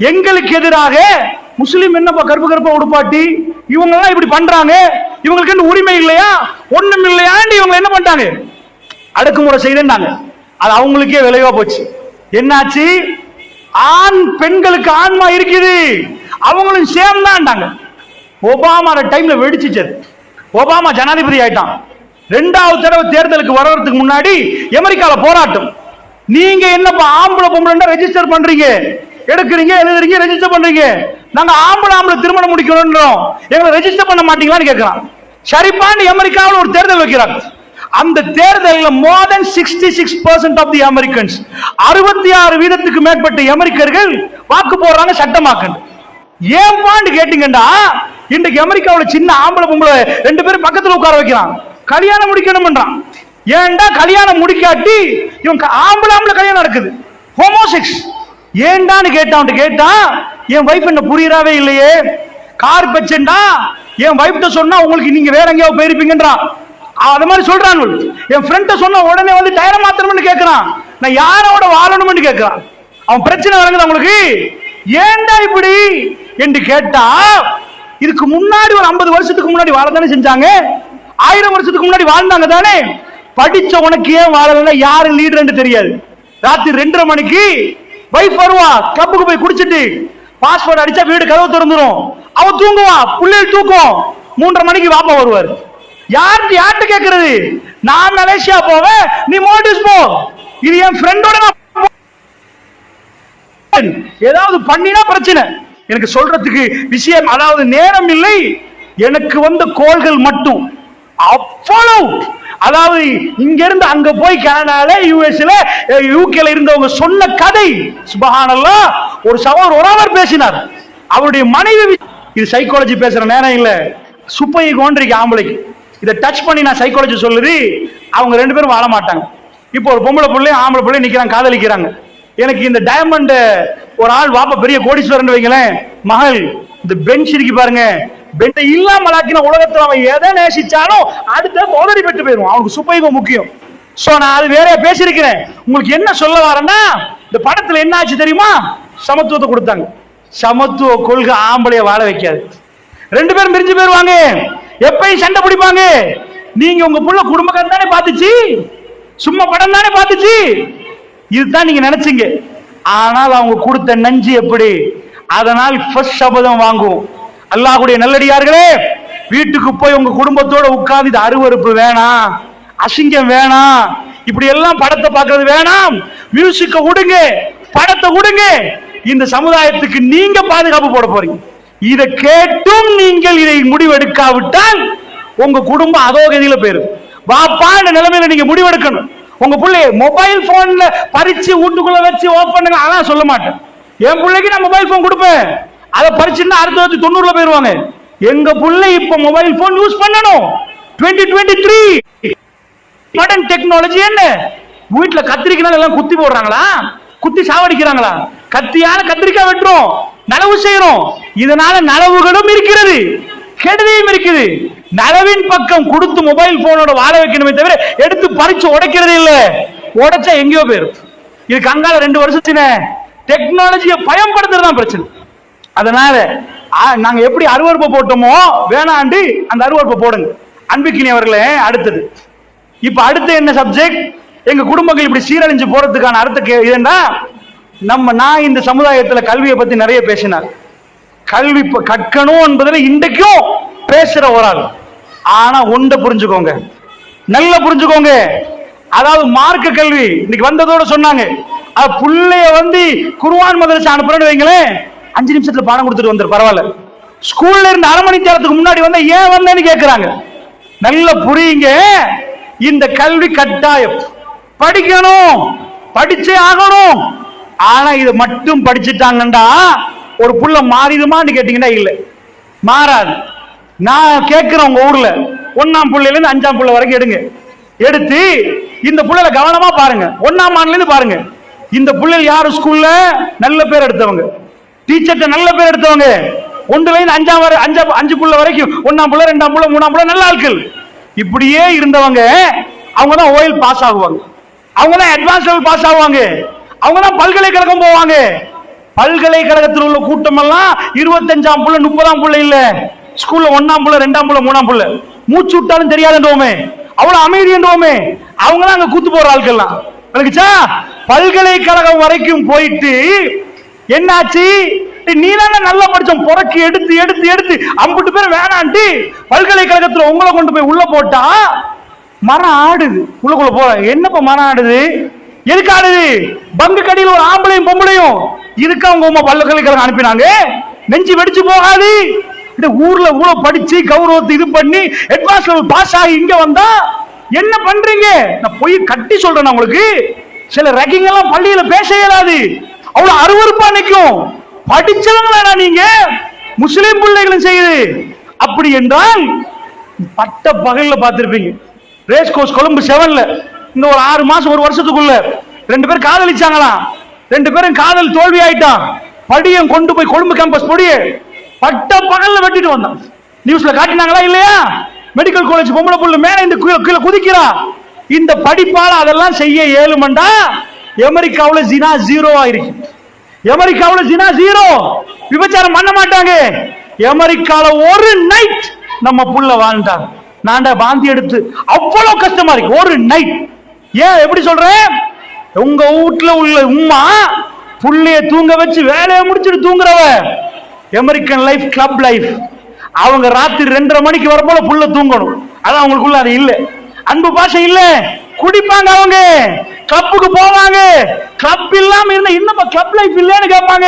எங்களுக்கு எதிராக முஸ்லிம் என்னப்பா கருப்பு கருப்பா உடுப்பாட்டி இவங்க எல்லாம் இப்படி பண்றாங்க, இவங்களுக்கு என்ன உரிமை இல்லையா, ஒண்ணும் இல்லையாண்டு இவங்க என்ன பண்ணிட்டாங்க? அடக்குமுறை செய்யறாங்க. அது அவங்களுக்கே விளைவா போச்சு. என்னாச்சு? ஆண் பெண்களுக்கு ஆன்மா இருக்குது, அவங்களும் சேர்ந்தாண்டாங்க. ஒபாமா டைம்ல வெடிச்சிச்சு. ஒபாமா ஜனாதிபதி ஆயிட்டான். 2வது தடவை தேர்தலுக்கு வர்றதுக்கு முன்னாடி அமெரிக்கால போராட்டம். நீங்க என்னப்பா ஆம்பளை பொம்பளை ரெஜிஸ்டர் பண்றீங்க, எடுக்கிறீங்க, எழுதுறீங்க, ரெஜிஸ்டர் பண்றீங்க, நாங்க ஆம்பளை திருமணம் முடிக்கணும், எங்களை ரெஜிஸ்டர் பண்ண மாட்டீங்களான்னு கேட்கிறான். சரிப்பான்னு அமெரிக்காவில் ஒரு தேர்தல் வைக்கிறாங்க. அந்த தேர்தலில் more than 66% of the Americans, 66% மேற்பட்ட அமெரிக்கர்கள் வாக்கு போடுறாங்க சட்டமாக்கணும். ஏன் பாண்டு கேட்டீங்கன்னா, இன்றைக்கு அமெரிக்காவில் சின்ன ஆம்பளை பொம்பளை 2 பேரும் பக்கத்தில் உட்கார வைக்கிறான், கல்யாணம் முடிக்கணும்ன்றான். ஏன்டா கல்யாணம் முடிக்காட்டி இவங்க ஆம்பளை கல்யாணம் நடக்குது, ஹோமோசெக்ஸ். ஏன்டான்னு கேட்டா, என் வைஃப் என்ன புரியறாவே இல்லையே, கார் பச்சண்டா என் வைஃப்ட சொன்னா உங்களுக்கு நீங்க வேற எங்கேயாவது போயிருப்பீங்கன்றான். அது மாதிரி சொல்றான். என் ஃப்ரெண்ட சொன்ன உடனே டயரை மாத்தணும்னு கேட்கிறான், நான் யாரோட வாழணும்னு கேட்கிறான். அவன் பிரச்சனை வழங்குது அவங்களுக்கு. ஏன்டா இப்படி என்று கேட்டா, இதுக்கு முன்னாடி ஒரு 50 வருஷத்துக்கு முன்னாடி வாழதானே செஞ்சாங்க, 1000 வருஷத்துக்கு முன்னாடி வாழ்ந்தாங்க தானே. படிச்ச உனக்கு ஏன் வாழல, யாரு லீடர் தெரியாது. ராத்திரி 2:30 மணிக்கு வைஃப் வருவா, கிளப்புக்கு போய் குடிச்சிட்டு பாஸ்போர்ட் அடிச்சா வீடு கதவு திறந்துரும், அவ தூங்குவா, பிள்ளைகள் தூக்கும். 3:30 மணிக்கு வாப்பா வருவார். யார்கிட்ட கேட்கறது? நான் மலேசியா போவேன், நீ மோல்டிவ்ஸ் போ, இது என் ஃப்ரெண்டோட ஏதாவது பண்ணினா பிரச்சனை. எனக்கு சொல்றதுக்கு விஷயம், அதாவது நேரம் இல்லை. எனக்கு வந்த கோள்கள் மட்டும் அவ்வளவு, அதாவது இங்க இருந்து அங்க போய் கனடால, யுஎஸ்ல, யூகேல இருந்தவங்க சொன்ன கதை. சுப்ஹானல்லாஹ். ஒரு சகோதரர் ஒரு அவர் பேசினார், அவருடைய மனைவி. இது சைக்காலஜி பேசுற நேரம் இல்ல, சுப்பை கோன்றிக்கு ஆம்பளைக்கு இதை டச் பண்ணி நான் சைக்காலஜி சொல்லுது. அவங்க 2 பேரும் வாழ மாட்டாங்க. இப்போ ஒரு பொம்பளை பிள்ளையும் ஆம்பளை பிள்ளையும் நிக்கிறாங்க, காதலிக்கிறாங்க. எனக்கு இந்த டைமண்ட் ஒரு ஆள் வாப்பா பெரிய கோடீஸ்வரன் வைங்களேன், மகள் இந்த பெஞ்ச் இருக்கு பாருங்க, பெண்டை இல்லாமலாக்கின உலகத்துல அவன் எதை நேசிச்சாலும் அடுத்த உதறி பெற்று போயிடும். அவனுக்கு சுப்பைகோ முக்கியம். சோ நான் அது வேற பேசியிருக்கிறேன். உங்களுக்கு என்ன சொல்ல வரேன்னா, இந்த படத்துல என்ன ஆச்சு தெரியுமா? சமத்துவத்தை கொடுத்தாங்க. சமத்துவ கொள்கை ஆம்பளைய வாழ வைக்காது. ரெண்டு பேரும் பிரிஞ்சு போயிருவாங்க, எப்பயும் சண்டை பிடிப்பாங்க. நீங்க உங்க புள்ள குடும்பக்காரன் தானே பாத்துச்சு, சும்மா படம் தானே பாத்துச்சு, இதுதான் நீங்க நினைச்சீங்க. ஆனால் அவங்க கொடுத்த நஞ்சு எப்படி? அதனால் ஃபர்ஸ்ட் சபதம் வாங்குவோம். அல்லாஹ்வுடைய நல்லடியார்களே, வீட்டுக்கு போய் உங்க குடும்பத்தோட உட்கார்ந்து இது அருவருப்பு வேணாம், அசிங்கம் வேணாம், இப்படி எல்லாம் படத்தை பார்க்கறது வேணாம், மியூசிக்க விடுங்க, படத்தை விடுங்க. இந்த சமுதாயத்துக்கு நீங்க பாதுகாப்பு போட போறீங்க. இதை கேட்டும் நீங்கள் இதை முடிவெடுக்காவிட்டால் உங்க குடும்பம் அதோ கதியில போயிரும். வாப்பா இந்த நிலைமையில நீங்க முடிவெடுக்கணும். உங்க பிள்ளை மொபைல் போன்ல பறிச்சு வீட்டுக்குள்ள வச்சு ஓபன் பண்ணுங்க, அதான் சொல்ல மாட்டேன். என் பிள்ளைக்கு நான் மொபைல் போன் கொடுப்பேன், அதை பறிச்சுன்னா 1990 போயிருவாங்க. எங்க பிள்ளை இப்ப மொபைல் போன் யூஸ் பண்ணணும். 2023 மாடர்ன் டெக்னாலஜி. என்ன வீட்டுல கத்திரிக்காய் எல்லாம் குத்தி போடுறாங்களா, குத்தி சாவடிக்கிறாங்களா? கத்தியால கத்திரிக்காய் வெட்டுறோம், நலவு செய்யறோம். இதனால நலவுகளும் இருக்கிறது, கெடுதியும் இருக்குது. நலவின் பக்கம் கொடுத்து மொபைல் போனோட வாழ வைக்கணுமே தவிர எடுத்து பறிச்சு உடைக்கிறது இல்ல. உடைச்சா எங்கேயோ போயிரும். இது கங்கால 2 வருஷத்துல டெக்னாலஜியை பயன்படுத்துறதுதான் பிரச்சனை. அதனால நாங்க எப்படி அருவருப்பை போட்டோமோ வேணாண்டி அந்த அருவருப்பை போடுங்க. அன்பிக்கினி அவர்களே, அடுத்தது இப்ப அடுத்து என்ன சப்ஜெக்ட்? எங்க குடும்பங்கள் இப்படி சீரழிஞ்சு போறதுக்கான அடுத்த இதுன்னா, நான் இந்த சமுதாயத்துல கல்வியை பத்தி நிறைய பேசினார். கல்வி கற்கணும் என்பதில் இன்றைக்கும் பேசுற ஒரு ஆள். ஆனா ஒன்றை புரிஞ்சுக்கோங்க, நல்லா புரிஞ்சுக்கோங்க. அதாவது மார்க்க கல்வி இன்னைக்கு வந்ததோட சொன்னாங்க, புள்ளைய குர்ஆன் மதரசா அனுப்புறேன்னு வைங்களேன், 5 நிமிஷத்துல பாடம் கொடுத்துட்டு வந்துரு, பரவாயில்ல. ஸ்கூல்ல இருந்து அரை மணி நேரத்துக்கு முன்னாடி வந்தா ஏன் வந்தேன்னு கேட்கிறாங்க. நல்லா புரியுங்க, இந்த கல்வி கட்டாயம், படிக்கணும், படிச்சே ஆகணும். ஆனா இது மட்டும் படிச்சுட்டாங்கண்டா ஒரு புள்ள மாறிடுமான்னு கேட்டீங்கன்னா இல்ல, மாறாது. நான் கேட்கிறேன், உங்க ஊர்ல 1ஆம் புள்ளையில இருந்து 5ஆம் புள்ளை வரைக்கும் எடுங்க, எடுத்து இந்த புள்ளைல கவனமா பாருங்க. 1ஆம் ஆண்டுல இருந்து பாருங்க, இந்த புள்ளைகள் யாரு ஸ்கூல்ல நல்ல பேர் எடுத்தவங்க, டீச்சர்ட்ட நல்ல பேர் எடுத்தவங்க, 1ல இருந்து 5 புள்ள வரைக்கும் 1ஆம் புள்ள 2ஆம் புள்ள 3ஆம் புள்ள நல்ல ஆட்கள், இப்படியே இருந்தவங்க அவங்க தான் ஓயில் பாஸ் ஆகுவாங்க, அவங்க தான் அட்வான்ஸ் லெவல் பாஸ் ஆகுவாங்க, அவங்க தான் பல்கலைக்கழகம் போவாங்க. பல்கலைக்கழகத்தில் உள்ள கூட்டம் எல்லாம் 25ஆம் புள்ள 30ஆம் புள்ள இல்ல, ஸ்கூல்ல 1ஆம் புள்ள 2ஆம் புள்ள 3ஆம் புள்ள மூச்சு விட்டாலும் தெரியாதுன்றோமே, அவ்வளவு அமைதி என்றோமே, அவங்க தான் அங்க கூத்து போற ஆட்கள்லாம். பல்கலைக்கழகம் வரைக்கும் போயிட்டு என்னாச்சு? நீ தானே நல்லா படிச்சோம், புறக்கு எடுத்து எடுத்து எடுத்து 50 பேர் வேணான்ட்டு பல்கலைக்கழகத்துல உங்களை கொண்டு போய் உள்ள போட்டா மரம் ஆடுது. உள்ளுக்குள்ள போற என்னப்பா மரம் ஆடுது? எதுக்கு ஆடுது? பங்கு கடையில் ஒரு ஆம்பளையும் பொம்பளையும் இதுக்கு அவங்க உமா பல்கலைக்கழகம் அனுப்பினாங்க. நெஞ்சு வெடிச்சு போகாது. இந்த ஊர்ல இவ்வளவு படிச்சு கௌரவத்தை இது பண்ணி அட்வான்ஸ் லெவல் பாஸ் ஆகி இங்க வந்தா என்ன பண்றீங்க? நான் போய் கட்டி சொல்றேன் உங்களுக்கு, சில ரேக்கிங் எல்லாம் பள்ளியில பேச இயலாது, அவ்வளவு அருவருப்பா நிற்கும். படிச்சவங்களா நீங்க? முஸ்லிம் பிள்ளைகளும் செய்யுது. அப்படி என்றால் பட்ட பகல்ல பார்த்திருப்பீங்க, ரேஸ் கோர்ஸ் கொழும்பு 7ல இந்த ஒரு 6 மாசம் 1 வருஷத்துக்குள்ள 2 பேர் காதலிச்சாங்களாம். 2 பேரும் காதல் தோல்வி ஆயிட்டான். படியம் கொண்டு போய் கொழும்பு கேம்பஸ் பொடிய பட்ட பகல்ல வெட்டிட்டு வந்தான். நியூஸ்ல காட்டினாங்களா இல்லையா? மெடிக்கல் காலேஜ் பொம்பளை புள்ள மேல இந்த கீழே குதிக்கிறா. இந்த படிப்பால அதெல்லாம் செய்ய ஏழுமண்டா அமெரிக்காவுல ஜினா 0 ஆயிருக்கு. அமெரிக்காவுல ஜினா 0, விபச்சாரம் பண்ண மாட்டாங்க. அமெரிக்கால ஒரு நைட் நம்ம புள்ள வாழ்ந்தாங்க. நான்டா வாந்தி எடுத்து அவ்வளவு கஷ்டமா இருக்கு ஒரு நைட். ஏன் எப்படி சொல்றேன்? உங்க வீட்டுல உள்ள உம்மா புள்ளைய தூங்க வச்சு வேலையை முடிச்சுட்டு தூங்குறவ அமெரிக்கன் லைஃப், கிளப் லைஃப். அவங்க ராத்திரி 2:30 மணிக்கு வரப்போல புள்ள தூங்கணும். அதான் அவங்களுக்குள்ள அது இல்ல, அன்பு பாஷை இல்ல. குடிப்பாங்க, அவங்க கிளப்புக்கு போவாங்க. கிளப் இல்லாம இருந்தா என்னப்பா கிளப் லைஃப் இல்லன்னு கேட்பாங்க.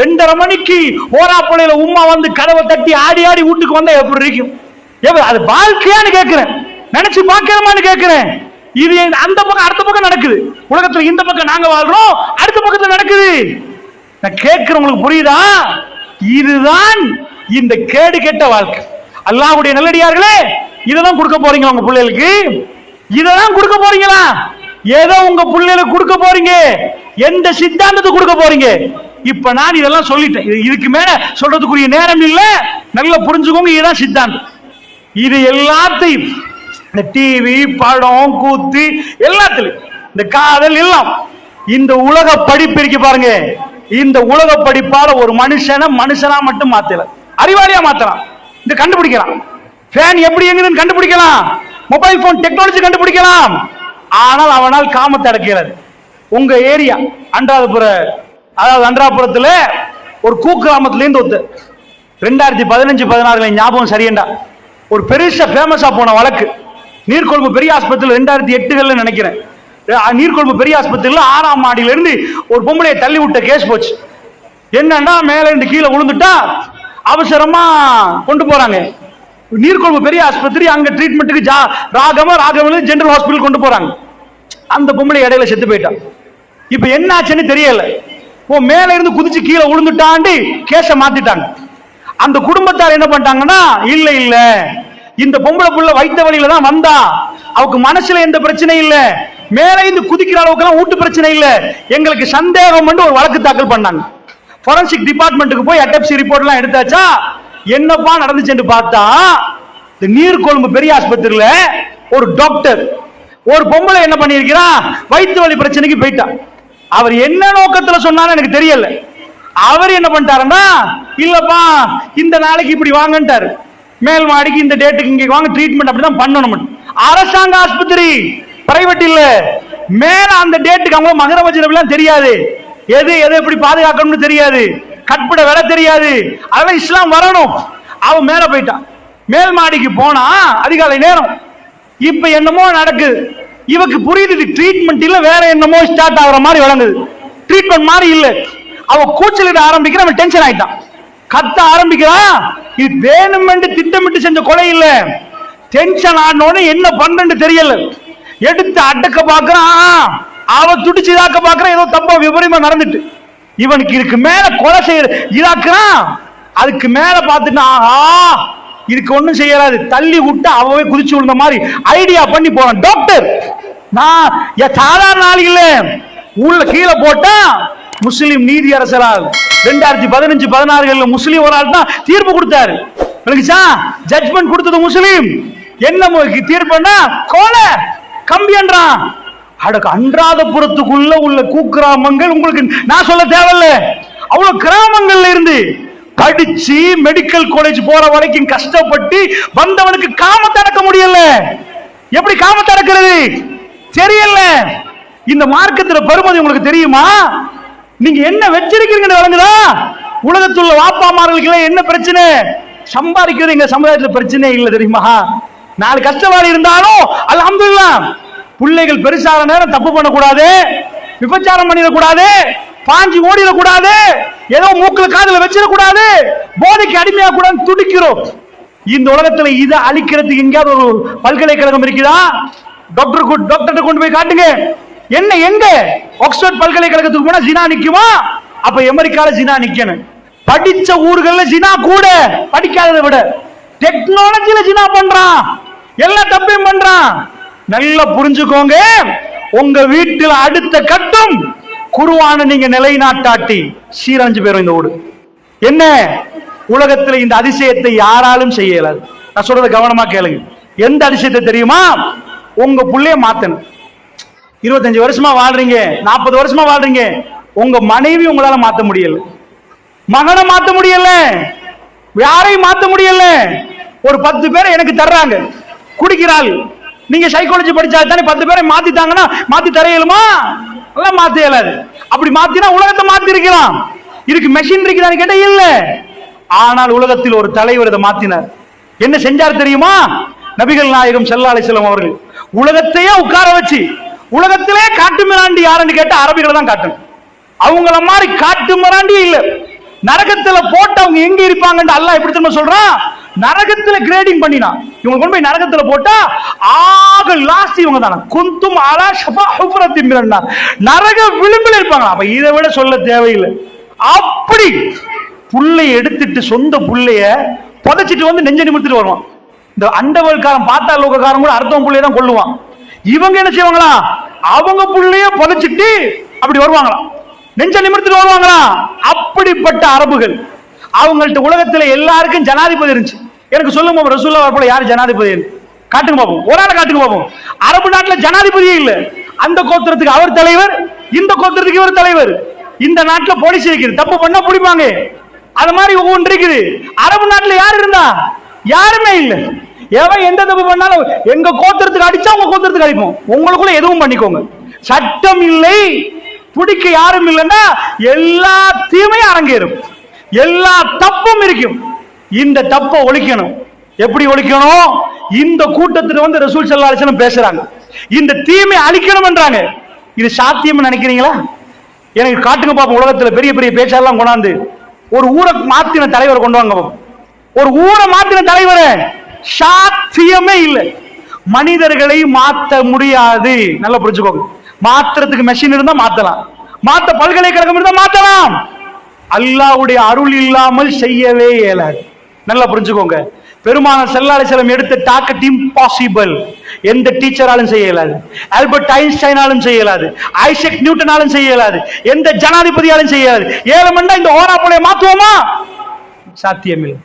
2:30 மணிக்கு ஓராப்பள்ளையில உம்மா வந்து கதவை தட்டி ஆடி ஆடி வீட்டுக்கு வந்தா எப்படி இருக்கும்? அது வாழ்க்கையான்னு கேட்கிறேன், நினைச்சு பார்க்கணுமான்னு கேட்கிறேன். இது அந்த பக்கம் அடுத்த பக்கம் நடக்குது. உலகத்துல இந்த பக்கம் நாங்க வாழ்றோம், அடுத்த பக்கத்துல நடக்குது. நான் கேட்கிறவங்களுக்கு புரியுதா? இதுதான் இந்த கேடு கெட்ட வாழ்க்கை. அல்லாஹ்வுடைய நல்லடியார்களே, இதெல்லாம் கொடுக்க போறீங்க உங்க பிள்ளைகளுக்கு? இதெல்லாம் கொடுக்க போறீங்களா? ஏதோ உங்க பிள்ளைகளுக்கு கொடுக்க போறீங்க, எந்த சித்தாந்தத்தை கொடுக்க போறீங்க? இப்ப நான் இதெல்லாம் சொல்லிட்டேன், இதுக்கு மேல சொல்றதுக்குரிய நேரம் இல்ல. நல்லா புரிஞ்சுக்கோங்க, இதுதான் சித்தாந்தம். இது எல்லாத்தையும் இந்த டிவி, படம், கூத்து எல்லாத்துலயும் இந்த காதல் எல்லாம். இந்த உலக படிப்பு இருக்கு பாருங்க, இந்த உலக படிப்பால ஒரு மனுஷனை மனுஷனா மட்டும் மாத்தல, அறிவாளியா மாத்தலாம். இந்த கண்டுபிடிக்கலாம், ஃபேன் எப்படி எங்குதுன்னு கண்டுபிடிக்கலாம், மொபைல் போன் டெக்னாலஜி கண்டுபிடிக்கலாம். ஆனால் அவனால் காமத்தை அடக்கிறது. உங்க ஏரியா அன்றாதபுர, அதாவது அன்றாபுரத்துல ஒரு கூக்கிராமத்துல இருந்து 2015-16 ஞாபகம் சரியண்டா ஒரு பெருசா ஃபேமஸா போன வழக்கு. நீர்கொழும்பு பெரிய ஆஸ்பத்திரியில் 2008 நினைக்கிறேன். நீர்கொழும்பு பெரிய ஆஸ்பத்திரியில் 6ஆம் மாடியில இருந்து ஒரு பொம்பளையை தள்ளி விட்ட கேஸ் போச்சு. என்னன்னா மேல இருந்து கீழே விழுந்துட்டா அவசரமா கொண்டு போறாங்க நீர்கொழும்பு பெரிய ஆஸ்பத்திரி. அங்க ட்ரீட்மெண்ட்டுக்கு ராகவன் ஜெனரல் ஹாஸ்பிட்டல் கொண்டு போறாங்க. அந்த பொம்பளை இடையில செத்து போயிட்டா. இப்ப என்ன ஆச்சுன்னு தெரியல. மேல இருந்து குதிச்சு கீழே விழுந்துட்டாண்டி கேஸ மாத்திட்டாங்க. அந்த குடும்பத்தார் என்ன பண்ணிட்டாங்கன்னா, இல்ல இல்ல இந்த பொம்பளை புள்ள வைத்த வழியில தான் வந்தா, அவருக்கு மனசுல எந்த பிரச்சனை இல்ல, மேல இருந்து குதிக்கிற அளவுக்கு எல்லாம் ஊட்டு பிரச்சனை இல்ல, எங்களுக்கு சந்தேகம் ஒரு வழக்கு தாக்கல் பண்ணாங்க. போரன்சிக் டிபார்ட்மெண்ட்டுக்கு போய் அட்டப்சி ரிப்போர்ட் எல்லாம் எடுத்தாச்சா. என்னப்பா நடந்துச்சுன்னு பார்த்தா, இந்த நீர்கொழும்பு பெரிய ஆஸ்பத்திரியில ஒரு டாக்டர் ஒரு பொம்பளை என்ன பண்ணிருக்கிறா, வயிற்று வலி பிரச்சனைக்கு போயிட்டா. அவர் என்ன நோக்கத்துல சொன்னாலும் எனக்கு தெரியல. அவர் என்ன பண்ணிட்டாருன்னா, இல்லப்பா இந்த நாளைக்கு இப்படி வாங்கன்ட்டாரு, மேல் மாடிக்கு இந்த டேட்டுக்கு இங்க வாங்க, ட்ரீட்மெண்ட் அப்படிதான் பண்ணணும். அரசாங்க ஆஸ்பத்திரி, பிரைவேட் இல்ல. மேல அந்த டேட்டுக்கு அவங்க மகர வஜ்ரம் தெரியாது, எது எது எப்படி பாதுகாக்கணும்னு தெரியாது, கட்பட விட தெரியாது. அதெல்லாம் இஸ்லாம் வரணும். அவன் மேல போயிட்டான். மேல் மாடிக்கு போனா அதிகாலை நேரம். இப்ப என்னமோ நடக்குது, இவக்கு புரியுது ட்ரீட்மெண்ட் இல்ல, வேற என்னமோ ஸ்டார்ட் ஆகுற மாதிரி விளங்குது. ட்ரீட்மெண்ட் மாதிரி இல்ல. அவ கூச்சலிட ஆரம்பிக்கிற, அவன் டென்ஷன் ஆயிட்டான், கத்த ஆரம்பிக்கிறான். இது வேணுமென்று திட்டமிட்டு செஞ்ச கொலை இல்ல. டென்ஷன் ஆனோட என்ன பண்றன்னு தெரியல, எடுத்து அடக்க பாக்குறான். அவ துடிச்சு இதாக்க பாக்குறான். ஏதோ தப்பா விபரீமா நடந்துட்டு இவனுக்கு இதுக்கு மேல கொலை செய்ய இதாக்குறான். அதுக்கு மேல பார்த்துட்டு ஆஹா இதுக்கு ஒண்ணும் செய்யறாது, தள்ளி விட்டு அவவே குதிச்சு விழுந்த மாதிரி ஐடியா பண்ணி போறான். டாக்டர் நான் சாதாரண ஆள் இல்ல, உள்ள கீழே போட்டா முஸ்லிம் நீதி அரசரால் 2015-16 முஸ்லிம் ஒரு ஆள் தான் தீர்ப்பு கொடுத்தாரு. ஜட்ஜ்மெண்ட் கொடுத்தது முஸ்லிம். என்ன தீர்ப்புன்னா கொலை கம்பி என்றான். அடக்கு அன்றாதபுரத்துக்குள்ள உள்ள குக்கிராமங்கள் உங்களுக்கு நான் சொல்ல தேவையில்ல, அவ்வளவு கிராமங்கள்ல இருந்து படிச்சு மெடிக்கல் காலேஜ் போற வரைக்கும் கஷ்டப்பட்டு வந்தவனுக்கு காமத்தை அடக்க முடியல. எப்படி காமத்தை அடக்கிறது தெரியல. இந்த மார்க்கத்துல பெருமதி உங்களுக்கு தெரியுமா? நீங்க என்ன வச்சிருக்கீங்கன்னு விளங்குதா? உலகத்துள்ள வாப்பாமார்களுக்கு என்ன பிரச்சனை? சம்பாதிக்கிறது எங்க சமுதாயத்துல பிரச்சனை இல்ல தெரியுமா? 4 கஷ்டவாளி இருந்தாலும் அல்ஹம்துலில்லாஹ். பிள்ளைகள் பெருசான நேரம் தப்பு பண்ணக்கூடாது, விபச்சாரம் பண்ணிடக்கூடாது, பாஞ்சி ஓடிடக்கூடாது, ஏதோ மூக்குல காதுல வச்சிடக்கூடாது, போதைக்கு அடிமையா கூட துடிக்கிறோம். இந்த உலகத்துல இதை அழிக்கிறதுக்கு எங்கேயாவது ஒரு பல்கலைக்கழகம் இருக்குதா? டாக்டர் கொண்டு போய் காட்டுங்க. என்ன எங்க ஆக்ஸ்போர்ட் பல்கலைக்கழகத்துக்கு போனா ஜினா நிக்குமா? அப்ப அமெரிக்கால ஜினா நிக்கணும். படிச்ச ஊர்கள்ல ஜினா கூட, படிக்காததை விட டெக்னாலஜில ஜினா பண்றான், எல்லா தப்பையும் பண்றான். நல்லா புரிஞ்சுக்கோங்க. உங்க வீட்டில் அடுத்த கட்டம் குர்ஆனை நீங்க நிலைநாட்டாட்டி சீரழிஞ்சு போயிடும் இந்த ஊடு. என்ன உலகத்துல இந்த அதிசயத்தை யாராலும் செய்ய இயலாது. நான் சொல்றத கவனமா கேளுங்க. எந்த அதிசயத்தை தெரியுமா? உங்க புள்ளைய மாத்தணும். 25 வருஷமா வாழ்றீங்க, 40 வருஷமா வாழ்றீங்க, உங்க மனைவி உங்களால மாத்த முடியல, மகனை மாத்த முடியல, யாரையும் மாத்த முடியல. ஒரு 10 பேரை எனக்கு தர்றாங்க, குடிக்கிறாள். நீங்க சைக்காலஜி படிச்சா தானே 10 பேரை மாத்திட்டாங்கன்னா மாத்தி தரையலுமா? எல்லாம் மாத்த இயலாது. அப்படி மாத்தினா உலகத்தை மாத்தி இருக்கலாம். இதுக்கு மெஷின் இருக்குதான்னு கேட்டா இல்ல. ஆனால் உலகத்தில் ஒரு தலைவர் இதை மாத்தினார். என்ன செஞ்சார் தெரியுமா? நபிகள் நாயகம் ஸல்லல்லாஹு அலைஹி வஸல்லம் அவர்கள் உலகத்தையே உட்கார வச்சு, உலகத்திலே காட்டு மிராண்டி யாருன்னு கேட்டா அரபிகளை தான் காட்டணும். அவங்கள மாதிரி காட்டு மிராண்டி இல்ல. நரகத்துல போட்டு அவங்க எங்க இருப்பாங்கன்னு அல்லாஹ் எப்படி தெரியுமா சொல்றான்? நரகத்துல கிரேடிங் பண்ணினா இவங்க கொண்டு போய் நரகத்துல போட்டா ஆக லாஸ்ட் இவங்க தான குந்தும் அலா ஷஃபா ஹுஃபரத்தின் மினன்னார், நரக விளிம்பில் இருப்பாங்க. அப்ப இதை விட சொல்ல தேவையில்லை. அப்படி புள்ளைய எடுத்துட்டு சொந்த புள்ளைய புதைச்சிட்டு வந்து நெஞ்ச நிமிர்த்திட்டு வருவான். இந்த அண்டவர்காரன் பார்த்தா லோகக்காரன் கூட அடுத்தவன் புள்ளைய தான் கொள்ளுவான். இவங்க என்ன செய்வாங்களா? அவங்க புள்ளைய புதைச்சிட்டு அப்படி வருவாங்களா, நெஞ்ச நிமிர்த்திட்டு வருவாங்களா. அப்படிப்பட்ட அரபுகள். அவங்கள்ட்ட உலகத்துல எல்லாருக்கும் ஜனாதிபதி இருந்துச்சு. எனக்கு சொல்லுங்க ரசூலுல்லாஹ் போல யார் ஜனாதிபதி? காட்டுங்க பாப்போம், ஒரு ஆளை காட்டுங்க பாப்போம். அரபு நாட்டுல ஜனாதிபதியே இல்ல, அந்த கோத்திரத்துக்கு அவர் தலைவர், இந்த கோத்திரத்துக்கு இவர் தலைவர். இந்த நாட்டுல போலீஸ் இருக்குது, தப்பு பண்ணா பிடிப்பாங்க. அது மாதிரி ஒவ்வொன்று இருக்குது. அரபு நாட்டுல யார் இருந்தா? யாருமே இல்ல. எவன் எந்த தப்பு பண்ணாலும் எங்க கோத்திரத்துக்கு அடிச்சா உங்க கோத்திரத்துக்கு அடிப்போம், உங்களுக்குள்ள எதுவும் பண்ணிக்கோங்க. சட்டம் இல்லை, பிடிக்க யாரும் இல்லைன்னா எல்லா தீமையும் அரங்கேறும், எல்லா தப்பும் இருக்கும். இந்த தப்பை ஒழிக்கணும். எப்படி ஒழிக்கணும்? இந்த கூட்டத்தில் வந்து ரசூல் ஸல்லல்லாஹு அலைஹி வஸல்லம் பேசுறாங்க, இந்த தீமை அழிக்கணும் என்றாங்க. இது சாத்தியம் நினைக்கிறீங்களா? எனக்கு காட்டுங்க பாப்போம். உலகத்துல பெரிய பெரிய பேச்சாளர்லாம் கொண்டாந்து ஒரு ஊரை மாத்தின தலைவரை கொண்டு வாங்க பாப்போம். ஒரு ஊரை மாத்தின தலைவரை சாத்தியமே இல்லை. மனிதர்களை மாற்ற முடியாது, நல்லா புரிஞ்சுக்கோங்க. மாத்துறதுக்கு மெஷின் இருந்தா மாத்தலாம், மாத்த பல்கலைக்கழகம் இருந்தா மாத்தலாம். அல்லாஹ்வுடைய அருள் இல்லாமல் செய்யவே இயலாது. நல்லா புரிஞ்சுக்கோங்க. பெருமானார் ஸல்லல்லாஹு அலைஹி வஸல்லம் எடுத்த டார்கெட் இம்பாசிபிள். எந்த டீச்சராலும் செய்ய இயலாது, ஆல்பர்ட் ஐன்ஸ்டைனாலும் செய்ய இயலாது, ஐசக் நியூட்டனாலும் செய்ய இயலாது, எந்த ஜனாதிபதியாலும் செய்ய இயலாது. 7 மணி இந்த ஓரா போல மாத்துவோமா? சாத்தியமில்லை.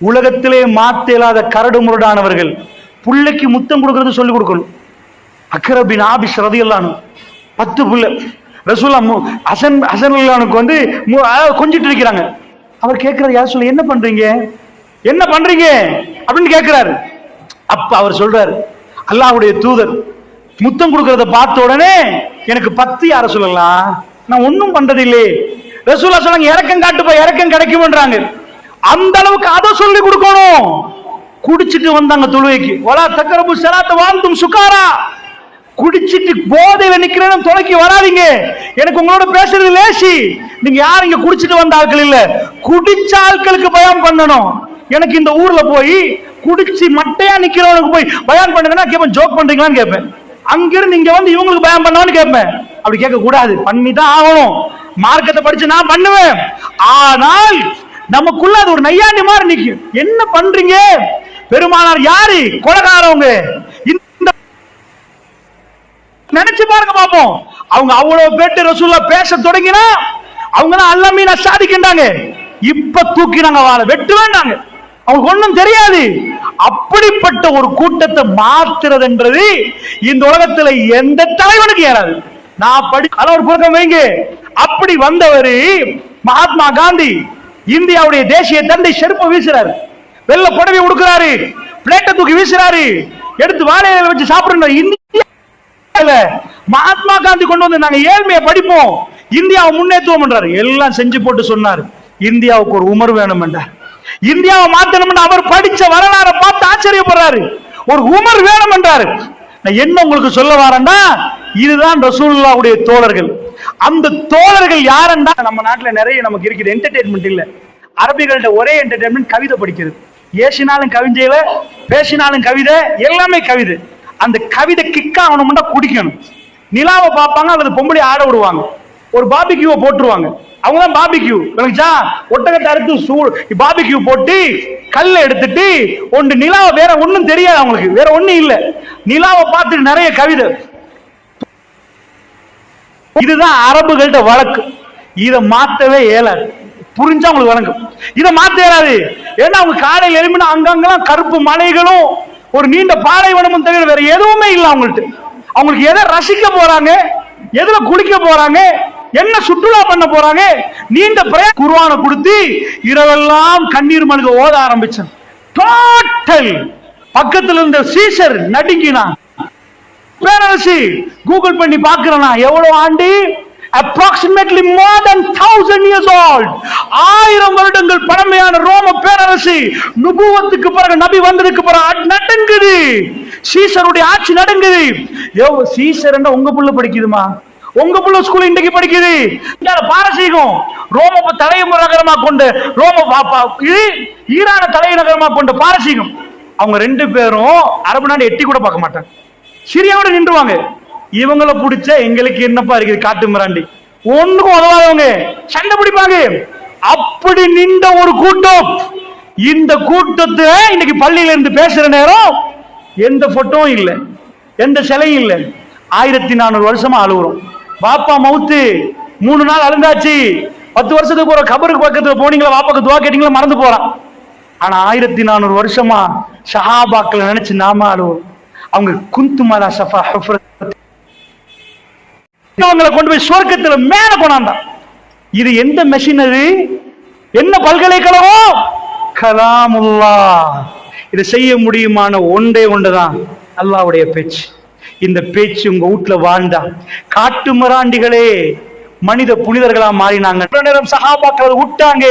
உலகத்திலே மாத்த இயலாத கரடு முரடானவர்கள். புள்ளைக்கு முத்தம் கொடுக்கிறது சொல்லிக் கொடுக்கணும். அக்ரா பின் ஆபிஸ் ரலியல்லாஹு அன்ஹு 10 புள்ள ரசூலுல்லாஹ் ஹசனுக்கு வந்து கொஞ்சிட்டு இருக்கிறாங்க. அவர் கேட்கிறார், யார் சொல்ல என்ன பண்றீங்க, என்ன பண்றீங்க அப்படின்னு கேட்கிறாரு. அப்ப அவர் சொல்றாரு, அல்லாஹ்வுடைய தூதர் முத்தம் கொடுக்கறத பார்த்த உடனே எனக்கு 10 யார சொல்லலாம், நான் ஒன்னும் பண்றது இல்லையே. ரசூலுல்லாஹ் சொன்னாங்க, இறக்கம் காட்டுப்பா, இறக்கம் கிடைக்கும்ன்றாங்க. அந்த அளவுக்கு அதை சொல்லி கொடுக்கணும். குடிச்சிட்டு வந்தாங்க தொழுகைக்கு, வலா தக்ரபு ஸலாத்த வஅன்தும் சுகாரா. குடிச்சிட்டு போதையில நிக்கிறேன்னு தொலைக்கு வராதீங்க. எனக்கு உங்களோட பேசுறது லேசி. நீங்க யார் இங்க குடிச்சிட்டு வந்த ஆட்கள் இல்ல, குடிச்ச ஆட்களுக்கு பயம் பண்ணணும். எனக்கு இந்த ஊர்ல போய் குடிச்சு மட்டையா நிக்கிறவனுக்கு போய் பயான் பண்ணுங்கன்னா கேட்பேன், ஜோக் பண்றீங்களான்னு கேட்பேன். அங்கிருந்து இங்க வந்து இவங்களுக்கு பயம் பண்ணவன்னு கேட்பேன். அப்படி கேட்க கூடாது, பண்ணி தான் ஆகணும். மார்க்கத்தை படிச்சு நான் பண்ணுவேன். ஆனால் நமக்குள்ள அது ஒரு நையாண்டி மாதிரி நிக்கும். என்ன பண்றீங்க? பெருமானார் யாரு? கொலைகாரவங்க. நினைச்சு பாருங்க பாப்போம். அவங்க அவ்வளவு பேட்டு ரசூலுல்லாஹ் பேச தொடங்கினா அவங்க தான் அல்லமீன சாதிக்கின்றாங்க. இப்ப தூக்கினாங்க, வாழ வெட்டு வேண்டாங்க, அவங்களுக்கு ஒண்ணும் தெரியாது. அப்படிப்பட்ட ஒரு கூட்டத்தை மாத்துறதுன்றது இந்த உலகத்துல எந்த தலைவனுக்கு ஏறாது. நான் ஒரு புறக்கம் வைங்க. அப்படி வந்தவர் மகாத்மா காந்தி இந்தியாவுடைய தேசிய தந்தை செருப்பை வீசுறாரு, வெள்ள புடவை உடுக்கிறாரு, பிளேட்டை தூக்கி வீசுறாரு, எடுத்து வாழையில வச்சு சாப்பிடுறாரு. இந்தியா மகாத்மா காந்தி கொண்டு வந்து நாங்க ஏழ்மையை படிப்போம், இந்தியாவை முன்னேற்றுவோம் என்றார். எல்லாம் செஞ்சு போட்டு சொன்னார், இந்தியாவுக்கு ஒரு உமர் வேணும் என்றார். இந்தியாவை மாற்றணும் என்று அவர் படிச்ச வரலாறை பார்த்து ஆச்சரியப்படுறாரு. ஒரு உமர் வேணும் என்றார். நான் என்ன உங்களுக்கு சொல்ல வரேன்னா, இதுதான் ரசூலுல்லாஹ்வுடைய தோழர்கள். அந்த தோழர்கள் யாருன்னா, நம்ம நாட்டுல நிறைய நமக்கு இருக்குது என்டர்டெயின்மெண்ட் இல்ல. அரபிகள்கிட்ட ஒரே என்டர்டெயின்மெண்ட் கவிதை படிக்கிறது. ஏசினாலும் கவிதையில, பேசினாலும் கவிதை, எல்லாமே கவிதை. அந்த கவிதை கிக் ஆகணும்னா குடிக்கணும். நிலாவை பார்ப்பாங்க அல்லது பொம்பளை ஆட விடுவாங்க, ஒரு பாபிக்யூவை போட்டுருவாங்க. அவங்க தான் பாபிக்யூ. ஒட்டகத்தை அறுத்து பாபிக்யூ போட்டு கல்ல எடுத்துட்டு ஒன்று நிலாவை, வேற ஒன்னும் தெரியாது அவங்களுக்கு, வேற ஒண்ணும் இல்ல. நிலாவை பார்த்துட்டு நிறைய கவிதை. இதுதான் அரபுகள்கிட்ட வழக்கு. இதை மாத்தவே இயலாது. புரிஞ்சா அவங்களுக்கு வழங்கும். இதை மாத்த இயலாது. ஏன்னா அவங்க காலையில் எழுப்பினா அங்கங்கெல்லாம் கருப்பு மலைகளும் ஒரு நீண்ட பாலைவனமும் தவிர வேற எதுவுமே இல்லை அவங்கள்ட்ட. அவங்களுக்கு எதை ரசிக்க போறாங்க, எதுல குளிக்க போறாங்க, என்ன சுற்றுலா பண்ண போறாங்க, நீண்ட குர்ஆனை கொடுத்து இரவெல்லாம் கண்ணீர் மல்க ஓத ஆரம்பிச்சான். டோட்டல் பக்கத்துல இருந்த சீசர் நடுங்கினான். பேரரசு கூகுள் பண்ணி பார்க்கிறனா எவ்வளவு ஆண்டு? approximately more than 1000 years old. 1000 வருடங்கள் பழமையான ரோம பேரரசு நுபுவத்துக்கு பிறகு, நபி வந்ததுக்கு பிறகு நடங்குது. சீசருடைய ஆட்சி நடங்குது. சீசர் என்ன உங்க புள்ள படிக்குதுமா? உங்க புள்ள ஸ்கூல் இன்றைக்கு படிக்குது. பாரசீகம் ரோம தலைநகரமா கொண்டு, ஈரான தலைநகரமா கொண்ட பாரசீகம். அவங்க 2 பேரும் அரபு நாடு எட்டி கூட பார்க்க மாட்டாங்க, சிரியாவோட நின்றுவாங்க. இவங்களை பிடிச்ச எங்களுக்கு என்னப்பா இருக்குது காட்டு மிராண்டி, ஒண்ணுக்கும் உதவாதவங்க, சண்டை பிடிப்பாங்க. அப்படி நின்ற ஒரு கூட்டம். இந்த கூட்டத்தை இன்னைக்கு பள்ளியில இருந்து பேசுற நேரம் எந்த போட்டோவும் இல்லை, எந்த சிலையும் இல்லை. 1400 வருஷமா அழுகுறோம். பாப்பா மவுத்து 3 நாள் அழுந்தாச்சு. 10 வருஷத்துக்கு ஒரு கபருக்கு பக்கத்துல போனீங்களா, பாப்பாக்கு துவா கேட்டீங்களா, மறந்து போறான். ஆனா 1400 வருஷமா சஹாபாக்களை நினைச்சு நாம அழுவோம். அவங்க குந்துமலா சஃபா அவங்களை கொண்டு போய் சொர்க்கத்துல மேல கொண்டாந்தான். இது எந்த மெஷினரி, என்ன பல்கலைக்கழகம்? கலாமுல்லாஹ். இதை செய்ய முடியுமான ஒன்றே ஒன்றுதான் அல்லாஹ்வுடைய பேச்சு. இந்த பேச்சு உங்க வீட்டுல வாழ்ந்தா காட்டு மிராண்டிகளே மனித புனிதர்களா மாறினாங்க. நேரம் சஹாபாக்கள் விட்டாங்க,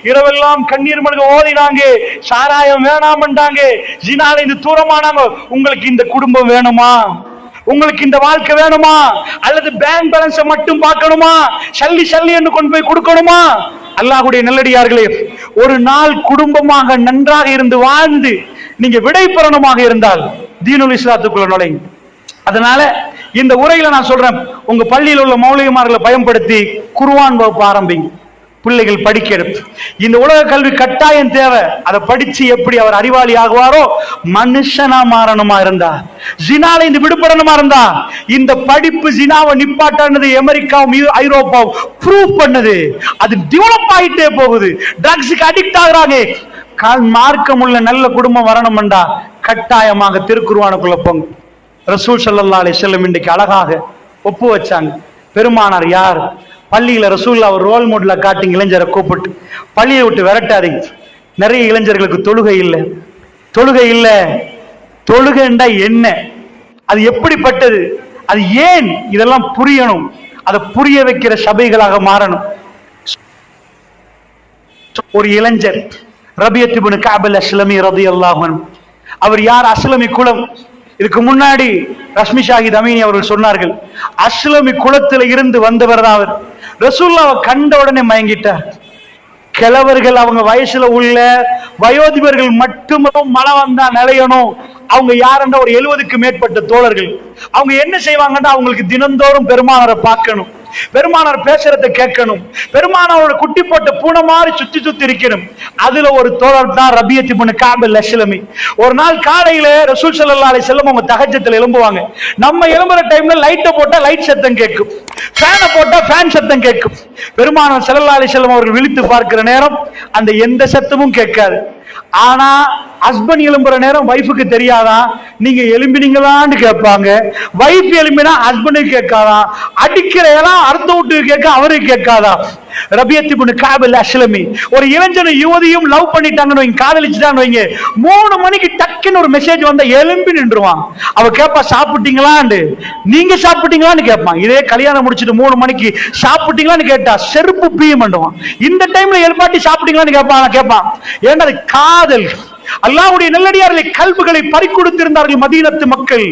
இரவெல்லாம் கண்ணீர் மல்க ஓதினாங்க, சாராயம் வேணாமண்டாங்க, ஜினால இந்த தூரமானாங்க. உங்களுக்கு இந்த குடும்பம் வேணுமா? உங்களுக்கு இந்த வாழ்க்கை வேணுமா? அல்லது பேங்க் பேலன்ஸை மட்டும் பார்க்கணுமா? சல்லி சல்லி என்று கொண்டு போய் கொடுக்கணுமா? அல்லாஹ்வுடைய நல்லடியார்களே, ஒரு நாள் குடும்பமாக நன்றாக இருந்து வாழ்ந்து நீங்க விடை பெறணுமாக இருந்தால் தீனுல் இஸ்லாத்துக்குள்ள நுழைங்க. அதனால இந்த உரையில நான் சொல்றேன், உங்க பள்ளியில் உள்ள மௌலிகமார்களை பயன்படுத்தி குர்ஆன் வகுப்பு ஆரம்பிங்க. பிள்ளைகள் படிக்கணும். இந்த உலக கல்வி கட்டாயம் தேவை. அதை படிச்சு எப்படி அவர் அறிவாளி ஆகுவாரோ, மனுஷனா மாறணுமா இருந்தா, ஜினால இந்த விடுபடணுமா இருந்தா, இந்த படிப்பு ஜினாவை நிப்பாட்டானது அமெரிக்காவும் ஐரோப்பாவும் ப்ரூவ் பண்ணுது. அது டெவலப் ஆகிட்டே போகுது. ட்ரக்ஸுக்கு அடிக்ட் ஆகுறாங்க. மார்க்கம் உள்ள நல்ல குடும்பம் வரணும்டா கட்டாயமாக திருக்குர்ஆனுக்குள்ள போங்க. ரசூல் ஸல்லல்லாஹு அலைஹி வஸல்லம் இன்றைக்கு அழகாக ஒப்பு வச்சாங்க. பெருமானார் யார்? பள்ளியில ரசூலுல்லாஹ் ஒரு ரோல் மாடலா காட்டி இளைஞரை கூப்பிட்டு, பள்ளியை விட்டு விரட்டாதீங்க. நிறைய இளைஞர்களுக்கு தொழுகை இல்லை, தொழுகை இல்லை. தொழுகைண்டா என்ன, அது எப்படிப்பட்டது, அது ஏன், இதெல்லாம் புரியணும். அதை புரிய வைக்கிற சபைகளாக மாறணும். ஒரு இளைஞர் ரபியத் இப்னு கஅப் அல்-அஸ்லமி ரலியல்லாஹு அன்ஹு, அவர் யார்? அஸ்லமி குலம். இதுக்கு முன்னாடி ரஷ்மி ஷாஹித் அமீனி அவர்கள் சொன்னார்கள், அஸ்லமி குலத்தில் இருந்து வந்தவர் தான் அவர். ரசூலுல்லாஹ் கண்ட உடனே மயங்கிட்டார். கிழவர்கள், அவங்க வயசுல உள்ள வயோதிபர்கள் மட்டும் மழை வந்தா நிலையணும். அவங்க யாருன்னா ஒரு 70க்கு மேற்பட்ட தோழர்கள். அவங்க என்ன செய்வாங்கன்னா, அவங்களுக்கு தினந்தோறும் பெருமானாரை பார்க்கணும், பெருமானார் பேசுறதை கேட்கணும், பெருமானாரோட குட்டி போட்ட பூனை மாதிரி சுத்தி சுத்தி இருக்கணும். அதுல ஒரு தோழர் தான் ரபியத் இப்னு கஅப் அல்-அஸ்லமி. ஒரு நாள் காலையில ரசூல் ஸல்லல்லாஹு அலைஹி வஸல்லம் அவங்க தஹஜ்ஜுல எழும்புவாங்க. நம்ம எழும்புற டைம்ல லைட்டை போட்டா லைட் சத்தம் கேட்கும், ஃபேனை போட்டா ஃபேன் சத்தம் கேட்கும். பெருமானார் ஸல்லல்லாஹு அலைஹி வஸல்லம் அவர்கள் விழித்து பார்க்கிற நேரம் அந்த எந்த சத்தமும் கேட்காது. ஆனா ஹஸ்பண்ட் எழும்புற நேரம் வைஃபுக்கு தெரியாதா, நீங்க எழும்பினீங்களான்னு கேட்பாங்க. வைஃப் எழும்பினா ஹஸ்பண்டுக்கு கேட்காதா, அடிக்கிற எல்லாம் அடுத்த வீட்டுக்கு கேட்க அவருக்கு கேட்காதா. ரபியத் இப்னு கஅப் அல்-அஸ்லமி ஒரு இளைஞனும் யுவதியும் லவ் பண்ணிட்டாங்கன்னு வைங்க, காதலிச்சுட்டான்னு வைங்க, 3 மணிக்கு டக்குன்னு ஒரு மெசேஜ் வந்தா எழும்பி நின்றுவான். அவ கேட்பா சாப்பிட்டீங்களான்னு, நீங்க சாப்பிட்டீங்களான்னு கேட்பான். இதே கல்யாணம் முடிச்சுட்டு 3 மணிக்கு சாப்பிட்டீங்களான்னு கேட்டா செருப்பு பீயம் பண்ணுவான். இந்த டைம்ல எழுப்பாட்டி சாப்பிட்டீங்களான்னு கேட்பான். ஏன்னா அது காதல். அல்லாஹ்வுடைய நல்லடியார்களை கல்புகளை பறிகொடுத்திருந்தார்கள் மதீனத்து மக்கள்.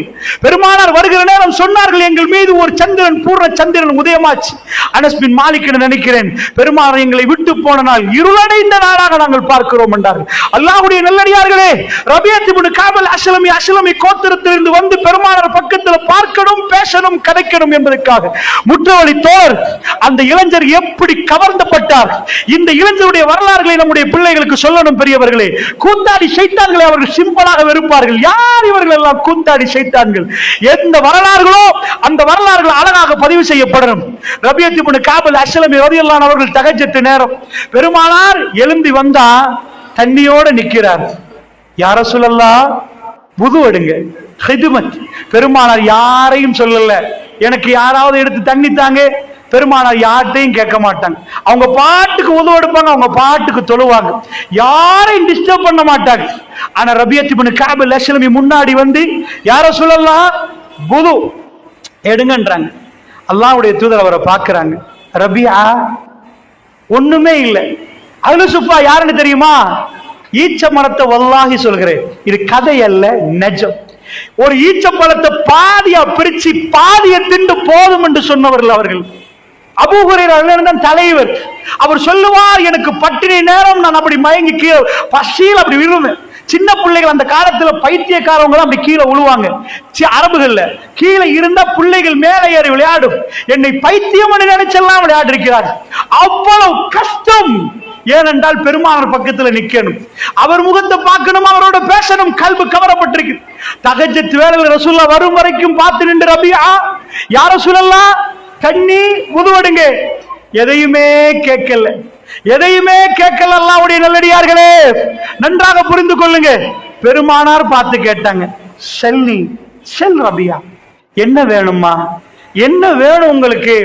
பெருமானார் வருகிற நேரம் சொன்னார்கள், எங்கள் மீது ஒரு சந்திரன், பூர்ண சந்திரன் உதயமாச்சு. அனஸ் பின் மாலிக் நினைக்கிறேன், பெருமானார் எங்களை விட்டு போன நாள் இருளடைந்த நாளாக நாங்கள் பார்க்கிறோம் என்றார்கள். அல்லாஹ்வுடைய நல்லடியார்களே, ரபியத் இப்னு கஅப் அல்-அஸ்லமி அஸ்லமி கோத்திரத்திலிருந்து வந்து பெருமானார் பக்கத்தில் பார்க்கணும், பேசணும், கதைக்கணும் என்பதற்காக முற்றவழி தோர் அந்த இளைஞர் எப்படி கவர்ந்தப்பட்டார். இந்த இளைஞருடைய வரலாறுகளை நம்முடைய பிள்ளைகளுக்கு சொல்லணும். பெரியவர்களே, கூத்தாடி சைத்தான்களை அவர்கள் சிம்பிளாக வெறுப்பார்கள். யார் இவர்கள் எல்லாம் கூத்தாடி சைத்தான்கள்? எந்த வரலாறுகளோ அந்த வரலாறுகள் அழகாக பதிவு செய்யப்படணும். ரபியத் இப்னு கஅப் அல்-அஸ்லமி ரலியல்லாஹு அன்ஹு அவர்கள் தஹஜ்ஜத் நேரம் பெருமானார் எழும்பி வந்தா தண்ணியோட நிக்கிறார். யா ரசூலல்லாஹ் wudu எடுங்க, ஹிதுமத். பெருமானார் யாரையும் சொல்லல, எனக்கு யாராவது எடுத்து தண்ணி தாங்க. பெருமானார் யார்ட்டையும் கேட்க மாட்டாங்க. அவங்க பாட்டுக்கு உதவு எடுப்பாங்க, அவங்க பாட்டுக்கு தொழுவாங்க, யாரையும் டிஸ்டர்ப் பண்ண மாட்டாங்க. ஆனா ரபியத் இப்னு கஅப் அல்-அஸ்லமி முன்னாடி வந்து யா ரசூலல்லாஹ் wudu எடுங்கன்றாங்க. அல்லாஹ்வுடைய தூதர் அவரை பார்க்கறாங்க. ரபியா ஒண்ணுமே இல்லை. அஹ்லு சுஃபா யாருன்னு தெரியுமா? ஈச்ச மரத்தை வல்லாஹி சொல்கிறேன், இது கதை அல்ல, நிஜம். ஒரு ஈச்ச பழத்தை பாதியா பிரிச்சு பாதிய திண்டு போதும் என்று சொன்னவர்கள் அவர்கள். அபூ ஹுரைரா தான் தலைவர். அவர் சொல்லுவார், எனக்கு பட்டினி நேரம் நான் அப்படி மயங்கி கீழே பசியில் அப்படி விழுவேன். சின்ன பிள்ளைகள் அந்த காலத்துல பைத்தியக்காரவங்க அப்படி கீழே விழுவாங்க. அரபுகள்ல கீழே இருந்தா பிள்ளைகள் மேலே ஏறி விளையாடும். என்னை பைத்தியம் நினைச்செல்லாம் விளையாடி இருக்கிறார். அவ்வளவு கஷ்டம். ஏனென்றால் பெருமானார் பக்கத்துல நிக்கணும், அவர் முகத்தை பார்க்கணும், அவரோட பேசணும். கல்பு கவரப்பட்டிருக்கு. தஹஜ்ஜத் வேளையில் ரசூலுல்லாஹ் வரும் வரைக்கும் பார்த்து நின்று ரபியா யா ரசூலல்லாஹ் தண்ணி wudu எடுங்க, எதையுமே கேட்கல, எதையுமே கேட்கல. அல்லாஹ்வுடைய நல்லடியார்களே, நன்றாக புரிந்து கொள்ளுங்க. பெருமானார் பார்த்து கேட்டாங்க, ஸல்லி செல் ரபியா, என்ன வேணுமா, என்ன வேணும் உங்களுக்கு?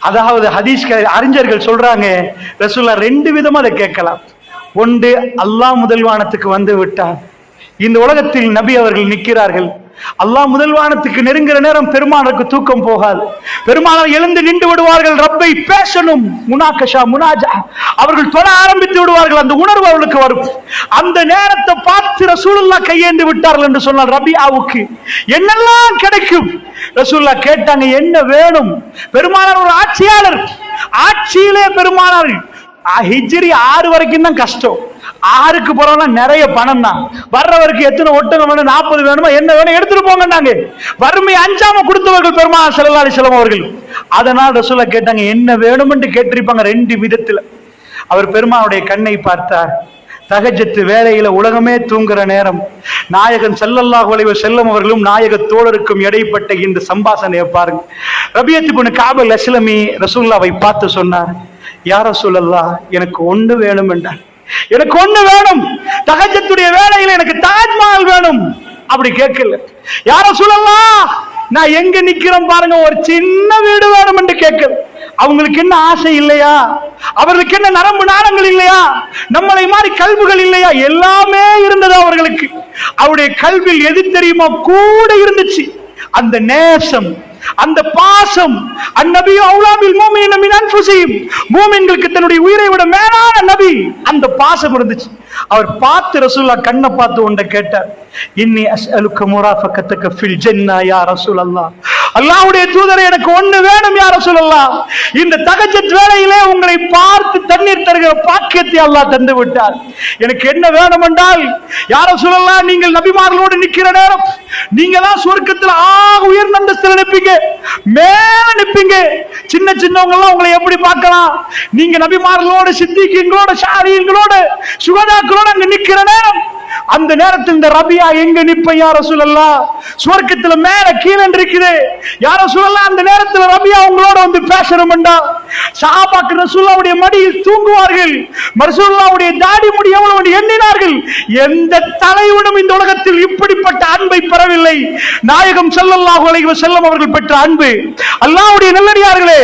அதாவது ஹதீஸ் அறிஞர்கள் சொல்றாங்க, ரசூலுல்லாஹ் ரெண்டு விதமா அதை கேட்கலாம். ஒன்று, அல்லாஹ் முதல்வானத்துக்கு வந்து விட்டார், இந்த உலகத்தில் நபி அவர்கள் நிற்கிறார்கள், அல்லாஹ் முதல்வானத்துக்கு நெருங்குற நேரம் பெருமானருக்கு தூக்கம் போகாது, பெருமானார் எழுந்து நின்று விடுவார்கள், ரப்பை பேசணும், முனாகஷா முனாஜா, அவர்கள் தொழ ஆரம்பித்து விடுவார்கள், அந்த உணர்வு அவர்களுக்கு வரும். அந்த நேரத்தை பார்த்து ரசூலுல்லாஹ் கையேந்து விட்டார்கள் என்று சொன்னால் ரபியாவுக்கு என்னெல்லாம் கிடைக்கும்? ரசூலுல்லாஹ் கேட்டாங்க, என்ன வேணும்? பெருமானார் ஒரு ஆட்சியாளர், ஆட்சியிலே பெருமானார் ஹிஜ்ரி 6 வரைக்கும் தான் கஷ்டம், 6க்கு போறோம்னா நிறைய பணம் தான், வர்றவருக்கு எத்தனை ஒட்டகம் வேணும், 40 வேணுமா, என்ன வேணும் எடுத்துட்டு போங்க. வறுமை அஞ்சாம கொடுத்தவர்கள் பெருமானார் ஸல்லல்லாஹு அலைஹி வஸல்லம் அவர்கள். அதனால் ரசூலுல்லாஹ் கேட்டாங்க, என்ன வேணும் என்று கேட்டிருப்பாங்க ரெண்டு விதத்துல. அவர் பெருமானுடைய கண்ணை பார்த்தார். தஹஜ்ஜத் வேளையில உலகமே தூங்குற நேரம், நாயகன் ஸல்லல்லாஹு அலைஹி வஸல்லம் அவர்களும் நாயக தோழருக்கும் இடைப்பட்ட இந்த சம்பாஷணையை பாருங்க. ரபியத் இப்னு கஅப் அல்-அஸ்லமி ரசூலுல்லாஹ்வை பார்த்து சொன்னார், யா ரசூலல்லாஹ், எனக்கு ஒன்று வேணும் என்றார். எனக்கு ஒன்று வேணும், தஹஜ்ஜத்துடைய வேளையில எனக்கு தாஜ்மஹல் வேணும். அப்படி கேட்கல, யா ரசூலல்லாஹ், நான் எங்க நிக்கிறேன் பாருங்க, ஒரு சின்ன வீடு வேணும் என்று கேட்கல. அவங்களுக்கு என்ன ஆசை இல்லையா? அவர்களுக்கு என்ன நரம்பு நாணங்கள் இல்லையா? நம்மளை மாதிரி கல்விகள் இல்லையா? எல்லாமே இருந்தது அவர்களுக்கு. அவருடைய கல்வியில் எது தெரியுமா கூட இருந்துச்சு? அந்த நேசம், அந்த பாசம். அந்நபி அவுலா பில் முஃமினீன மின் அன்ஃபுஸிஹிம், மூமின்களுக்கு தன்னுடைய உயிரை விட மேலான நபி. அந்த பாசம் இருந்துச்சு. அவர் பார்த்து ரசூலுல்லாஹ் கண்ணை பார்த்து ஒன்றை கேட்டார், இன்னி அஸ்அலுக முராஃபகதக ஃபில் ஜன்னah யா ரசூலல்லாஹ், அல்லாஹ்வுடைய தூதரே, எனக்கு ஒன்று வேணும் யா ரசூலல்லாஹ். இந்த தஹஜ்ஜத் வேளையிலே உங்களை பார்த்து தண்ணீர் தருகிற பாக்கியத்தை அல்லாஹ் தந்து விட்டார். எனக்கு என்ன வேணும் என்றால், யா ரசூலல்லாஹ், நீங்கள் நபிமார்களோடு நிற்கிற நேரம் நீங்க தான் சொர்க்கத்தில் உயர்ந்த அந்தஸ்தில் நிற்பீங்க, மேல நிற்பீங்க. சின்ன சின்னவங்க எல்லாம் உங்களை எப்படி பார்க்கலாம்? நீங்க நபிமார்களோடு, சித்திகீன்களோடு, ஷாஹீன்களோடு, சுகதாக்களோடு அங்க நிற்கிற நேரம், அந்த நேரத்தில் இந்த ரபியா எங்க நிப்ப யா ரசூலல்லாஹ்? சொர்க்கத்துல மேல கீழே இருக்குது யா ரசூலல்லாஹ். அந்த நேரத்துல ரபியா உங்களோட வந்து பேசணும்டா. சஹாபாக்கள் ரசூலுல்லாஹ்வுடைய மடியில் தூங்குவார்கள், ரசூலுல்லாஹ்வுடைய தாடி முடி எவ்வளவு எண்ணினார்கள். எந்த தலைவனும் இந்த உலகத்தில் இப்படிப்பட்ட அன்பை பெறவில்லை. நாயகம் ஸல்லல்லாஹு அலைஹி வஸல்லம் அவர்கள் பெற்ற அன்பு. அல்லாஹ்வுடைய நல்லடியார்களே,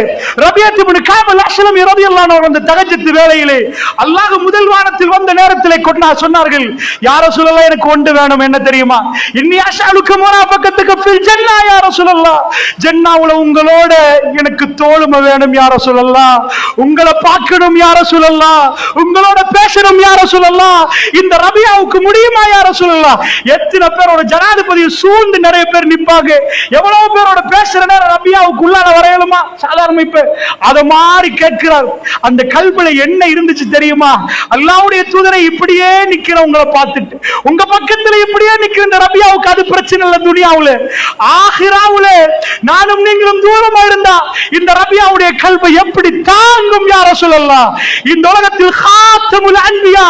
ரபியத் இப்னு கஅப் அல்-அஸ்லமி ரலியல்லாஹு அன்ஹு அந்த தஹஜ்ஜத் வேளையிலே அல்லாஹ் முதல் வானத்தில் வந்த நேரத்திலே சொன்னார்கள், யா ரசூலல்லாஹ், எனக்கு ஒன்று வேணும், என்ன தெரியுமா? இன்னி அஸ்அலுக முராஃபகதக ஃபில் ஜன்னah யா ரசூலல்லாஹ், ஜன்னாவுல உங்களோட எனக்கு தோளுமை வேணும் யா ரசூலல்லாஹ், உங்களை பார்க்கணும் யா ரசூலல்லாஹ், உங்களோட பேசணும் யா ரசூலல்லாஹ். இந்த ரபியாவுக்கு முடியுமா யா ரசூலல்லாஹ்? எத்தனை பேரோட ஜனாதிபதியை சூழ்ந்து நிறைய பேர் நிப்பாங்க, எவ்வளவு பேரோட பேசுற நேரம் ரபியாவுக்கு உள்ளார வரையலுமா? சாதாரண இப்ப அத மாதிரி கேட்கிறார். அந்த கல்வில என்ன இருந்துச்சு தெரியுமா? அல்லாஹ்வுடைய தூதரை இப்படியே நிக்கிறவங்களை பார்த்துட்டு, உங்க பக்கத்துல இப்படியே நிக்கிற இந்த ரபியாவுக்கு அது பிரச்சனை இல்ல. துனியாவுல ஆகிராவுல நானும் நீங்களும் தூரமா இருந்தா இந்த ரபியாவுடைய கல்வி எப்படி தாங்கும் யா ரசூலல்லாஹ்? இந்த உலகத்தில் காத்தமுல் அன்பியா,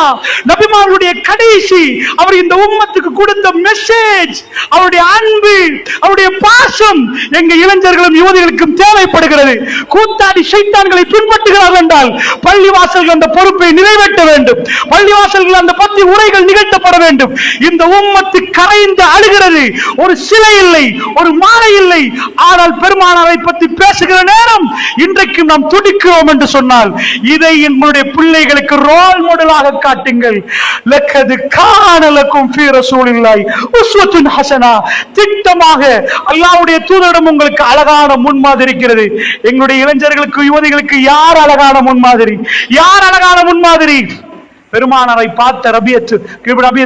நபிமார்களுடைய கடைசி, அவர் இந்த உம்மத்துக்கு கொடுத்த மெசேஜ், அவருடைய அன்பு, அவருடைய பாசம் எங்க இளைஞர்களும் யுவதிகளுக்கும் தேவைப்படுகிறது. கூத்தாடி சைத்தான்களை பின்பற்றுகிறார்கள் என்றால் பள்ளிவாசல்கள் அந்த பொறுப்பை நிறைவேற்ற வேண்டும், பள்ளிவாசல்கள் அந்த பத்தி உரைகள் நிகழ்த்தப்பட வேண்டும். இந்த உம்மத்து கரைந்து அழுகிறது. ஒரு சிலை இல்லை, ஒரு மாலை இல்லை, ஆனால் பெருமானாரை பற்றி பேசுகிற நேரம் இன்றைக்கு நாம் துடிக்கிறோம் என்று சொன்னால் இதை எங்களுடைய பிள்ளைகளுக்கு ரோல் மாடலாக காட்டுங்கள். லக்கது கான லக்கும் ஃபீ ரசூலில்லாஹி உஸ்வத்துன் ஹஸனா. திட்டமாக அல்லாஹ்வுடைய தூதரிடம் உங்களுக்கு அழகான முன்மாதிரி இருக்கிறது. எங்களுடைய இளைஞர்களுக்கு, யுவதிகளுக்கு யார் அழகான முன்மாதிரி? யார் அழகான முன்மாதிரி? பெருமானாரை பார்த்த ரபியத்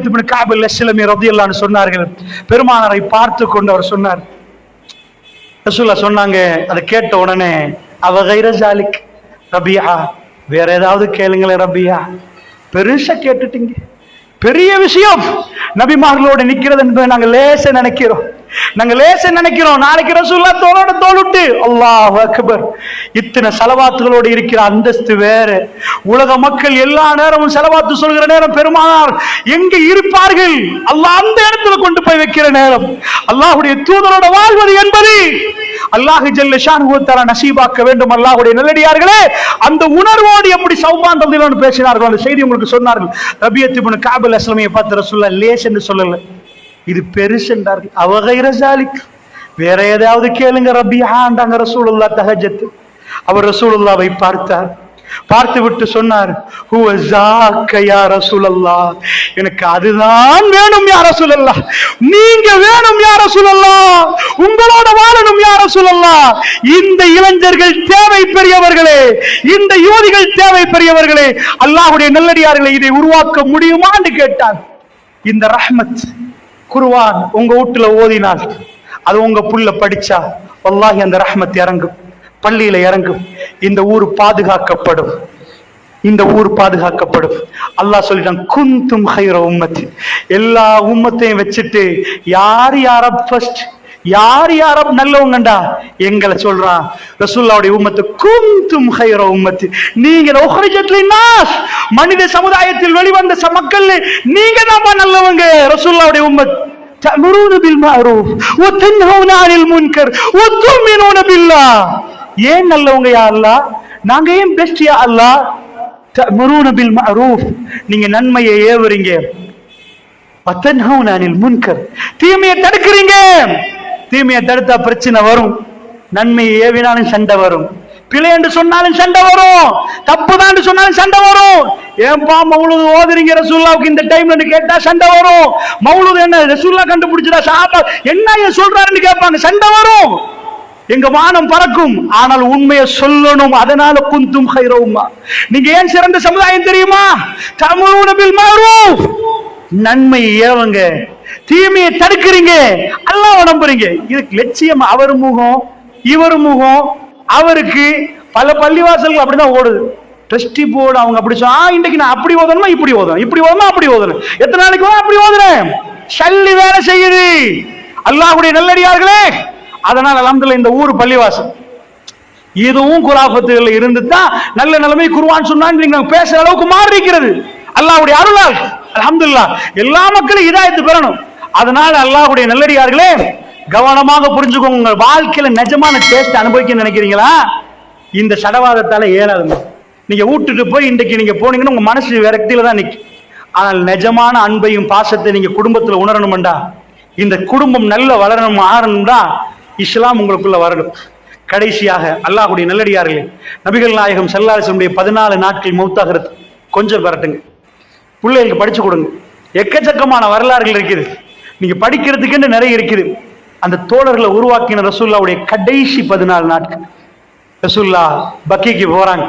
இப்னு கஅப் அல்-அஸ்லமி ரலியல்லாஹு அன்ஹு சொன்னார்கள். பெருமானாரை பார்த்து கொண்டு அவர் சொன்னார், ரசூலுல்லாஹ் சொன்னாங்க, அதை கேட்ட உடனே, அவ கைர ஜாலிக் ரபியா, வேற ஏதாவது கேளுங்களேன் ரபியா, பெருசா கேட்டுட்டீங்க, பெரிய விஷயம். நபிமார்களோட நிக்கிறது என்பதை நாங்க லேச நினைக்கிறோம். நாளைக்கு ரசூலுல்லாஹ் தோளோட தோளுட்டு அல்லாஹ் அக்பர். இத்தனை ஸலவாத்துகளோடு இருக்கிற அந்தஸ்து வேற. உலக மக்கள் எல்லா நேரமும் ஸலவாத்து சொல்கிற நேரம் பெருமானார் எங்க இருப்பார்கள்? அல்லாஹ் அந்த இடத்துல கொண்டு போய் வைக்கிற நேரம். அல்லாஹ்வுடைய தூதரோட வாழ்வது என்பது அல்லாஹ் ஜல்ல ஷானுஹு வ தஆலா நசீபாக்க வேண்டும். அல்லாஹ்வுடைய நல்லடியார்களே, அந்த உணர்வோடு எப்படி சௌபான் ரலியல்லாஹு அன்ஹு பேசினார்கள் அந்த செய்தி உங்களுக்கு சொன்னார்கள். ரபியத் இப்னு கஅப் அல்-அஸ்லமியை பார்த்து ரசூலுல்லாஹ் லேஸ் என்று சொல்லல, இது பெருசுன்றார்கள். அவகைரசாலிக், வேற ஏதாவது கேளுங்க ரபியாண்டாங்க ரசூலுல்லாஹ் தஹஜ்ஜத். அவர் ரசூலுல்லாஹ்வை பார்த்தார், பார்த்து விட்டு சொன்னார், ஹுவ ஸாக்க யா ரசூலல்லாஹ், எனக்கு அதுதான் வேணும் யா ரசூலல்லாஹ், நீங்க வேணும் யா ரசூலல்லாஹ், உங்களோட வாழணும் யா ரசூலல்லாஹ். இந்த இளைஞர்கள் தேவை பெரியவர்களே, இந்த யுவதிகள் தேவை பெரியவர்களே, அல்லாஹ்வுடைய நல்லடியார்களை இதை உருவாக்க முடியுமான்னு கேட்டார். இந்த ரஹ்மத் குர்ஆன் உங்க வீட்டுல ஓதினால், அது உங்க புள்ள படிச்சா வல்லாஹி அந்த ரஹ்மத் இறங்கும், பள்ளியில இறங்கும், இந்த ஊர் பாதுகாக்கப்படும், இந்த ஊர் பாதுகாக்கப்படும். அல்லாஹ் சொல்லிட்டான், குந்தும் ஹைர உம்மத்தி, எல்லா உம்மத்தையும் வச்சுட்டு யார் யார ஃபர்ஸ்ட், யார் யார நல்லவங்கண்டா எங்களை சொல்றான் ரசூலுல்லாஹ்வுடைய உம்மத்து. குந்தும் ஹைர உம்மத்தி, நீங்க உஹ்ரிஜத் லின்னாஸ், மனித சமுதாயத்தில் வெளிவந்த மக்கள் நீங்க தான் நல்லவங்க. ரசூலுல்லாஹ்வுடைய உம்மத் தஅமுரூன பில் மஅரூஃப் வ தன்ஹவுன அனில் முன்கர் வ துமினூன பில்லாஹ். ஏன் நல்லவங்க யா அல்லாஹ், நாங்க ஏன் பெஸ்ட் யா அல்லாஹ்? தஅமுரூன பில் மஅரூஃப், நீங்க நன்மையை ஏவுறீங்க, வ தன்ஹவுன அனில் முன்கர், தீமையை தடுக்கிறீங்க. தீமையை தடுத்தா பிரச்சனை வரும், நன்மையை ஏவினாலும் சண்டை வரும், பிழை என்று சொன்னாலும் சண்டை வரும், தப்பு தான் சொன்னாலும் சண்டை வரும். ஏன்பா மௌலூது ஓதுறீங்க ரசூலுல்லாஹ்வுக்கு இந்த டைம்ல கேட்டா சண்டை வரும். மௌலூது என்ன ரசூலுல்லாஹ் கண்டுபிடிச்சதா, சஹாபா என்ன சொல்றாருன்னு கேட்பாங்க, சண்டை வரும், எங்க வானம் பறக்கும். ஆனால் உண்மையை சொல்லணும். அதனால குந்தும் ஹைர உம்மா, நீங்க ஏன் சிறந்த சமுதாயம் தெரியுமா? தஅமுரூன பில் மஅரூஃப், நன்மை ஏவங்க, தீமையை தடுக்கிறீங்க, அல்லாஹ்வை நம்புறீங்க. இதுக்கு லட்சியம் அவர் முகம் இவர் முகம். அவருக்கு பல பள்ளிவாசல்கள் அப்படிதான் ஓடுது. ட்ரஸ்டி போர்டு அவங்க அப்படி சொன்னா, இன்னைக்கு நான் அப்படி ஓதணுமா இப்படி ஓதணும், இப்படி ஓதணுமா அப்படி ஓதணும், எத்தனை நாளைக்கு அப்படி ஓதுறேன், சல்லி வேலை செய்யுது. அல்லாஹ்வுடைய நல்லடியார்களே, அதனால அல்ஹம்துலில்லாஹ் இந்த ஊர் பள்ளிவாசல் இதுவும் குராஃபத்துகள் இருந்து தான் நல்ல நிலைமை குர்ஆன் சொன்னான்னு நீங்க பேசுற அளவுக்கு மாறி இருக்கிறது. அல்லாஹ்வுடைய அருளால் அல்ஹம்துலில்லாஹ் எல்லா மக்களும் ஹிதாயத் பெறணும். அதனால அல்லாஹ்வுடைய நல்லடியார்களே, கவனமாக புரிஞ்சுக்கோங்க. உங்க வாழ்க்கையில நிஜமான டேஸ்ட் அனுபவிக்க நினைக்கிறீங்களா? இந்த சடவாதத்தால ஏறாதுங்க. நீங்க விட்டுட்டு போய் இன்றைக்கு நீங்க போனீங்கன்னா உங்க மனசு விரக்தியில தான் நிற்கும். ஆனால் நிஜமான அன்பையும் பாசத்தை நீங்க குடும்பத்துல உணரணும்டா, இந்த குடும்பம் நல்ல வளரணும் ஆறணும்டா, இஸ்லாம் உங்களுக்குள்ள வரணும். கடைசியாக அல்லாஹ்வுடைய நல்லடியார்களே, நபிகள் நாயகம் ஸல்லல்லாஹு அலைஹி வஸல்லம் 14 நாட்கள் மௌத்தாகிறது கொஞ்சம் பரட்டுங்க, பிள்ளைகளுக்கு படிச்சு கொடுங்க. எக்கச்சக்கமான வரலாறுகள் இருக்குது, நீங்க படிக்கிறதுக்கு நிறைய இருக்குது. அந்த தோழர்களை உருவாக்கின ரசூலுல்லாஹ்வுடைய கடைசி 14 நாட்கள். ரசூலுல்லாஹ் பக்கீக்கு போறாங்க,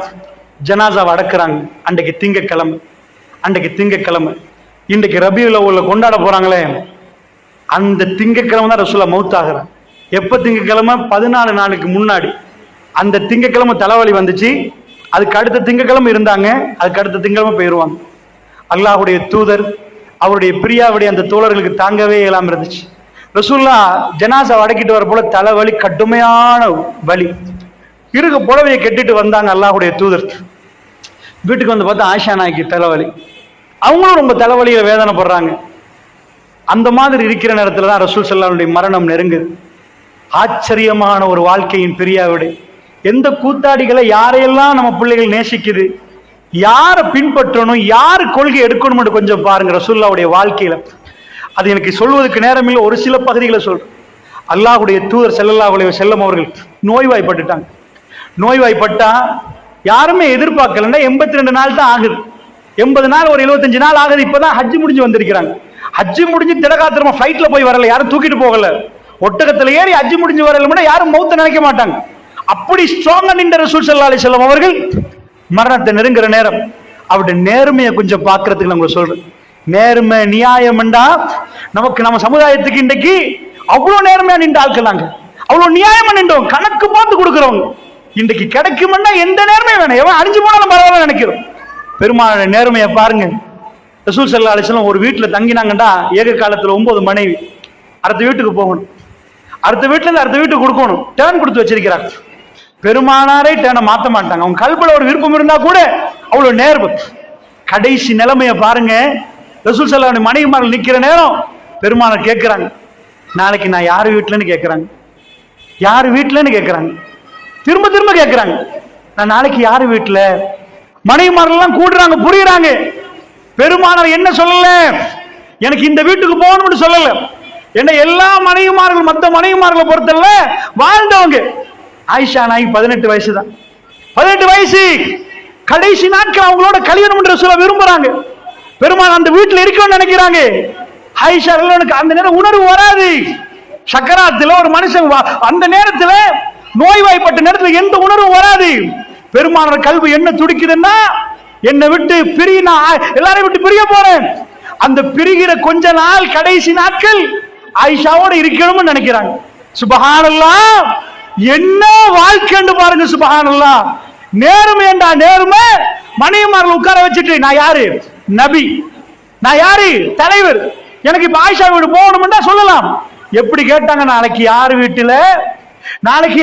ஜனாசாவை அடக்குறாங்க. அன்றைக்கு திங்கக்கிழமை, இன்றைக்கு ரபியுல் அவ்வல்ல கொண்டாட போறாங்களே, அந்த திங்கக்கிழமை தான் ரசூலுல்லாஹ் மௌத்தாகிறாங்க. எப்ப திங்கக்கிழமை? 14 நாளுக்கு முன்னாடி. அந்த திங்கக்கிழமை தலைவலி வந்துச்சு, அதுக்கு அடுத்த திங்கக்கிழமை இருந்தாங்க, அதுக்கு அடுத்த திங்கக்கிழமை போயிடுவாங்க. அல்லாஹ்வுடைய தூதர் அவருடைய பிரியாவுடைய அந்த தோழர்களுக்கு தாங்கவே இயலாம இருந்துச்சு. ரசூலுல்லாஹ் ஜனாசாவை அடக்கிட்டு வர போல தலைவலி, கடுமையான வலி, இருக்க புடவையை கெட்டிட்டு வந்தாங்க. அல்லாஹ்வுடைய தூதர் வீட்டுக்கு வந்து பார்த்தா ஆயிஷா நாய்க்கு தலைவலி, அவங்களும் ரொம்ப தலைவலியில வேதனைப்படுறாங்க. அந்த மாதிரி இருக்கிற நேரத்துல தான் ரசூல் ஸல்லல்லாஹு அலைஹி வஸல்லம் மரணம் நெருங்குது. ஆச்சரியமான ஒரு வாழ்க்கையின் பிரியாவிடை. எந்த கூத்தாடிகளை யாரையெல்லாம் நம்ம பிள்ளைகள் நேசிக்குது, யாரை பின்பற்றணும், யாரு கொள்கை எடுக்கணும் கொஞ்சம் பாருங்க ரசூலுல்லாஹ்வுடைய வாழ்க்கையில. அது எனக்கு சொல்வதற்கு நேரம் இல்லை, ஒரு சில பகுதிகளை சொல்றேன். அல்லாஹ்வுடைய தூதர் ஸல்லல்லாஹு அலைஹி வஸல்லம் அவர்கள் நோய்வாய்ப்பட்டுட்டாங்க. நோய்வாய்ப்பட்டா யாருமே எதிர்பார்க்கலன்னா 82 நாள் தான் ஆகுது. 80 நாள் ஒரு 75 நாள் ஆகுது. இப்பதான் ஹஜ் முடிஞ்சு வந்திருக்கிறாங்க. ஹஜ் முடிஞ்சு திடகாத்திரமா ஃபிளைட்ல போய் வரல, யாரும் தூக்கிட்டு போகல, ஒட்டகத்துல ஏறி ஹஜ் முடிஞ்சு வரல, யாரும் மௌத்த நினைக்க மாட்டாங்க. அப்படி ஸ்ட்ராங்கா நின்ற ரசூல் ஸல்லல்லாஹு அலைஹி வஸல்லம் அவர்கள் மரணத்தை நெருங்குற நேரம் அவருடைய நேர்மையை கொஞ்சம் பார்க்கறதுக்கு நம்ம சொல்றேன். நேர்மை நியாயம்டா நமக்கு, நம்ம சமுதாயத்துக்கு இன்றைக்கு அவ்வளவு நேர்மையா நின்ற ஆட்கள் நாங்க, அவ்வளவு நியாயமா நின்றோம், கணக்கு பார்த்து கொடுக்கிறவங்க. இன்றைக்கு கிடைக்கும்னா எந்த நேர்மையை வேணும், எவன் அழிஞ்சு போனாலும் பரவாயில்ல நினைக்கிறோம். பெருமாளுடைய நேர்மையை பாருங்க. ரசூல் ஸல்லல்லாஹு அலைஹி வஸல்லம் ஒரு வீட்டுல தங்கினாங்கடா, ஏக காலத்துல 9 மனைவி, அடுத்த வீட்டுக்கு போகணும், அடுத்த வீட்டுல இருந்து அடுத்த வீட்டுக்கு கொடுக்கணும், டேர்ன் கொடுத்து வச்சிருக்கிறாங்க. பெருமானாரே டேர்னை மாத்த மாட்டாங்க, அவங்க கல்புல ஒரு விருப்பம் இருந்தா கூட அவ்வளவு நேர்வு. கடைசி நிலைமையை பாருங்க. ரசூல் ஸல்லல்லாஹு அலைஹி மனைவிமார்கள் நிக்கிற நேரம் பெருமானார் கேட்கிறாங்க, நாளைக்கு நான் யாரு வீட்டுலன்னு கேட்கிறாங்க, யாரு வீட்டுலன்னு கேட்கிறாங்க, திரும்ப திரும்ப கேட்கிறாங்க, நான் நாளைக்கு யாரு வீட்டுல. மனைவிமார்கள் எல்லாம் கூடுறாங்க, புரியுறாங்க. பெருமானார் என்ன சொல்லல, எனக்கு இந்த வீட்டுக்கு போகணும்னு சொல்லல, என்ன எல்லா மனைவிமார்கள் மற்ற மனைவிமார்களை பொறுத்தல வாழ்ந்தவங்க. ஆயிஷா நாய் 18 வயசு தான். 18 வயசு கடைசி நாட்கள் அவங்களோட கல்யாணம் பண்ற சொல்ல விரும்புறாங்க. பெருமாள் அந்த வீட்டில் இருக்கணும்னு நினைக்கிறாங்க. ஆயிஷா அந்த நேரம் உணர்வு வராது. சக்கராத்துல ஒரு மனுஷன் அந்த நேரத்துல நோய்வாய்ப்பட்ட நேரத்தில் எந்த உணர்வும் வராது. பெருமானார் கல்வி என்ன துடிக்குதுன்னா, என்னை விட்டு பிரிய, நான் எல்லாரையும் விட்டு பிரிய போறேன். அந்த பிரிகிற கொஞ்ச நாள் கடைசி நாட்கள் ஆயிஷாவோட இருக்கணும்னு நினைக்கிறாங்க. சுபஹானல்லாஹ், என்ன வாழ்க்கைன்னு பாருங்க. சுபஹானல்லாஹ், நேர்மை என்றா நேர்மை. மனைவிமார்கள் உட்கார வச்சுட்டு, நான் யாரு? நபி. நான் யாரு? தலைவர். எனக்கு இப்ப ஆயிஷா வீடு போகணும்னா சொல்லலாம். எப்படி கேட்டாங்க, நாளைக்கு யாரு வீட்டுல, நாளைக்கு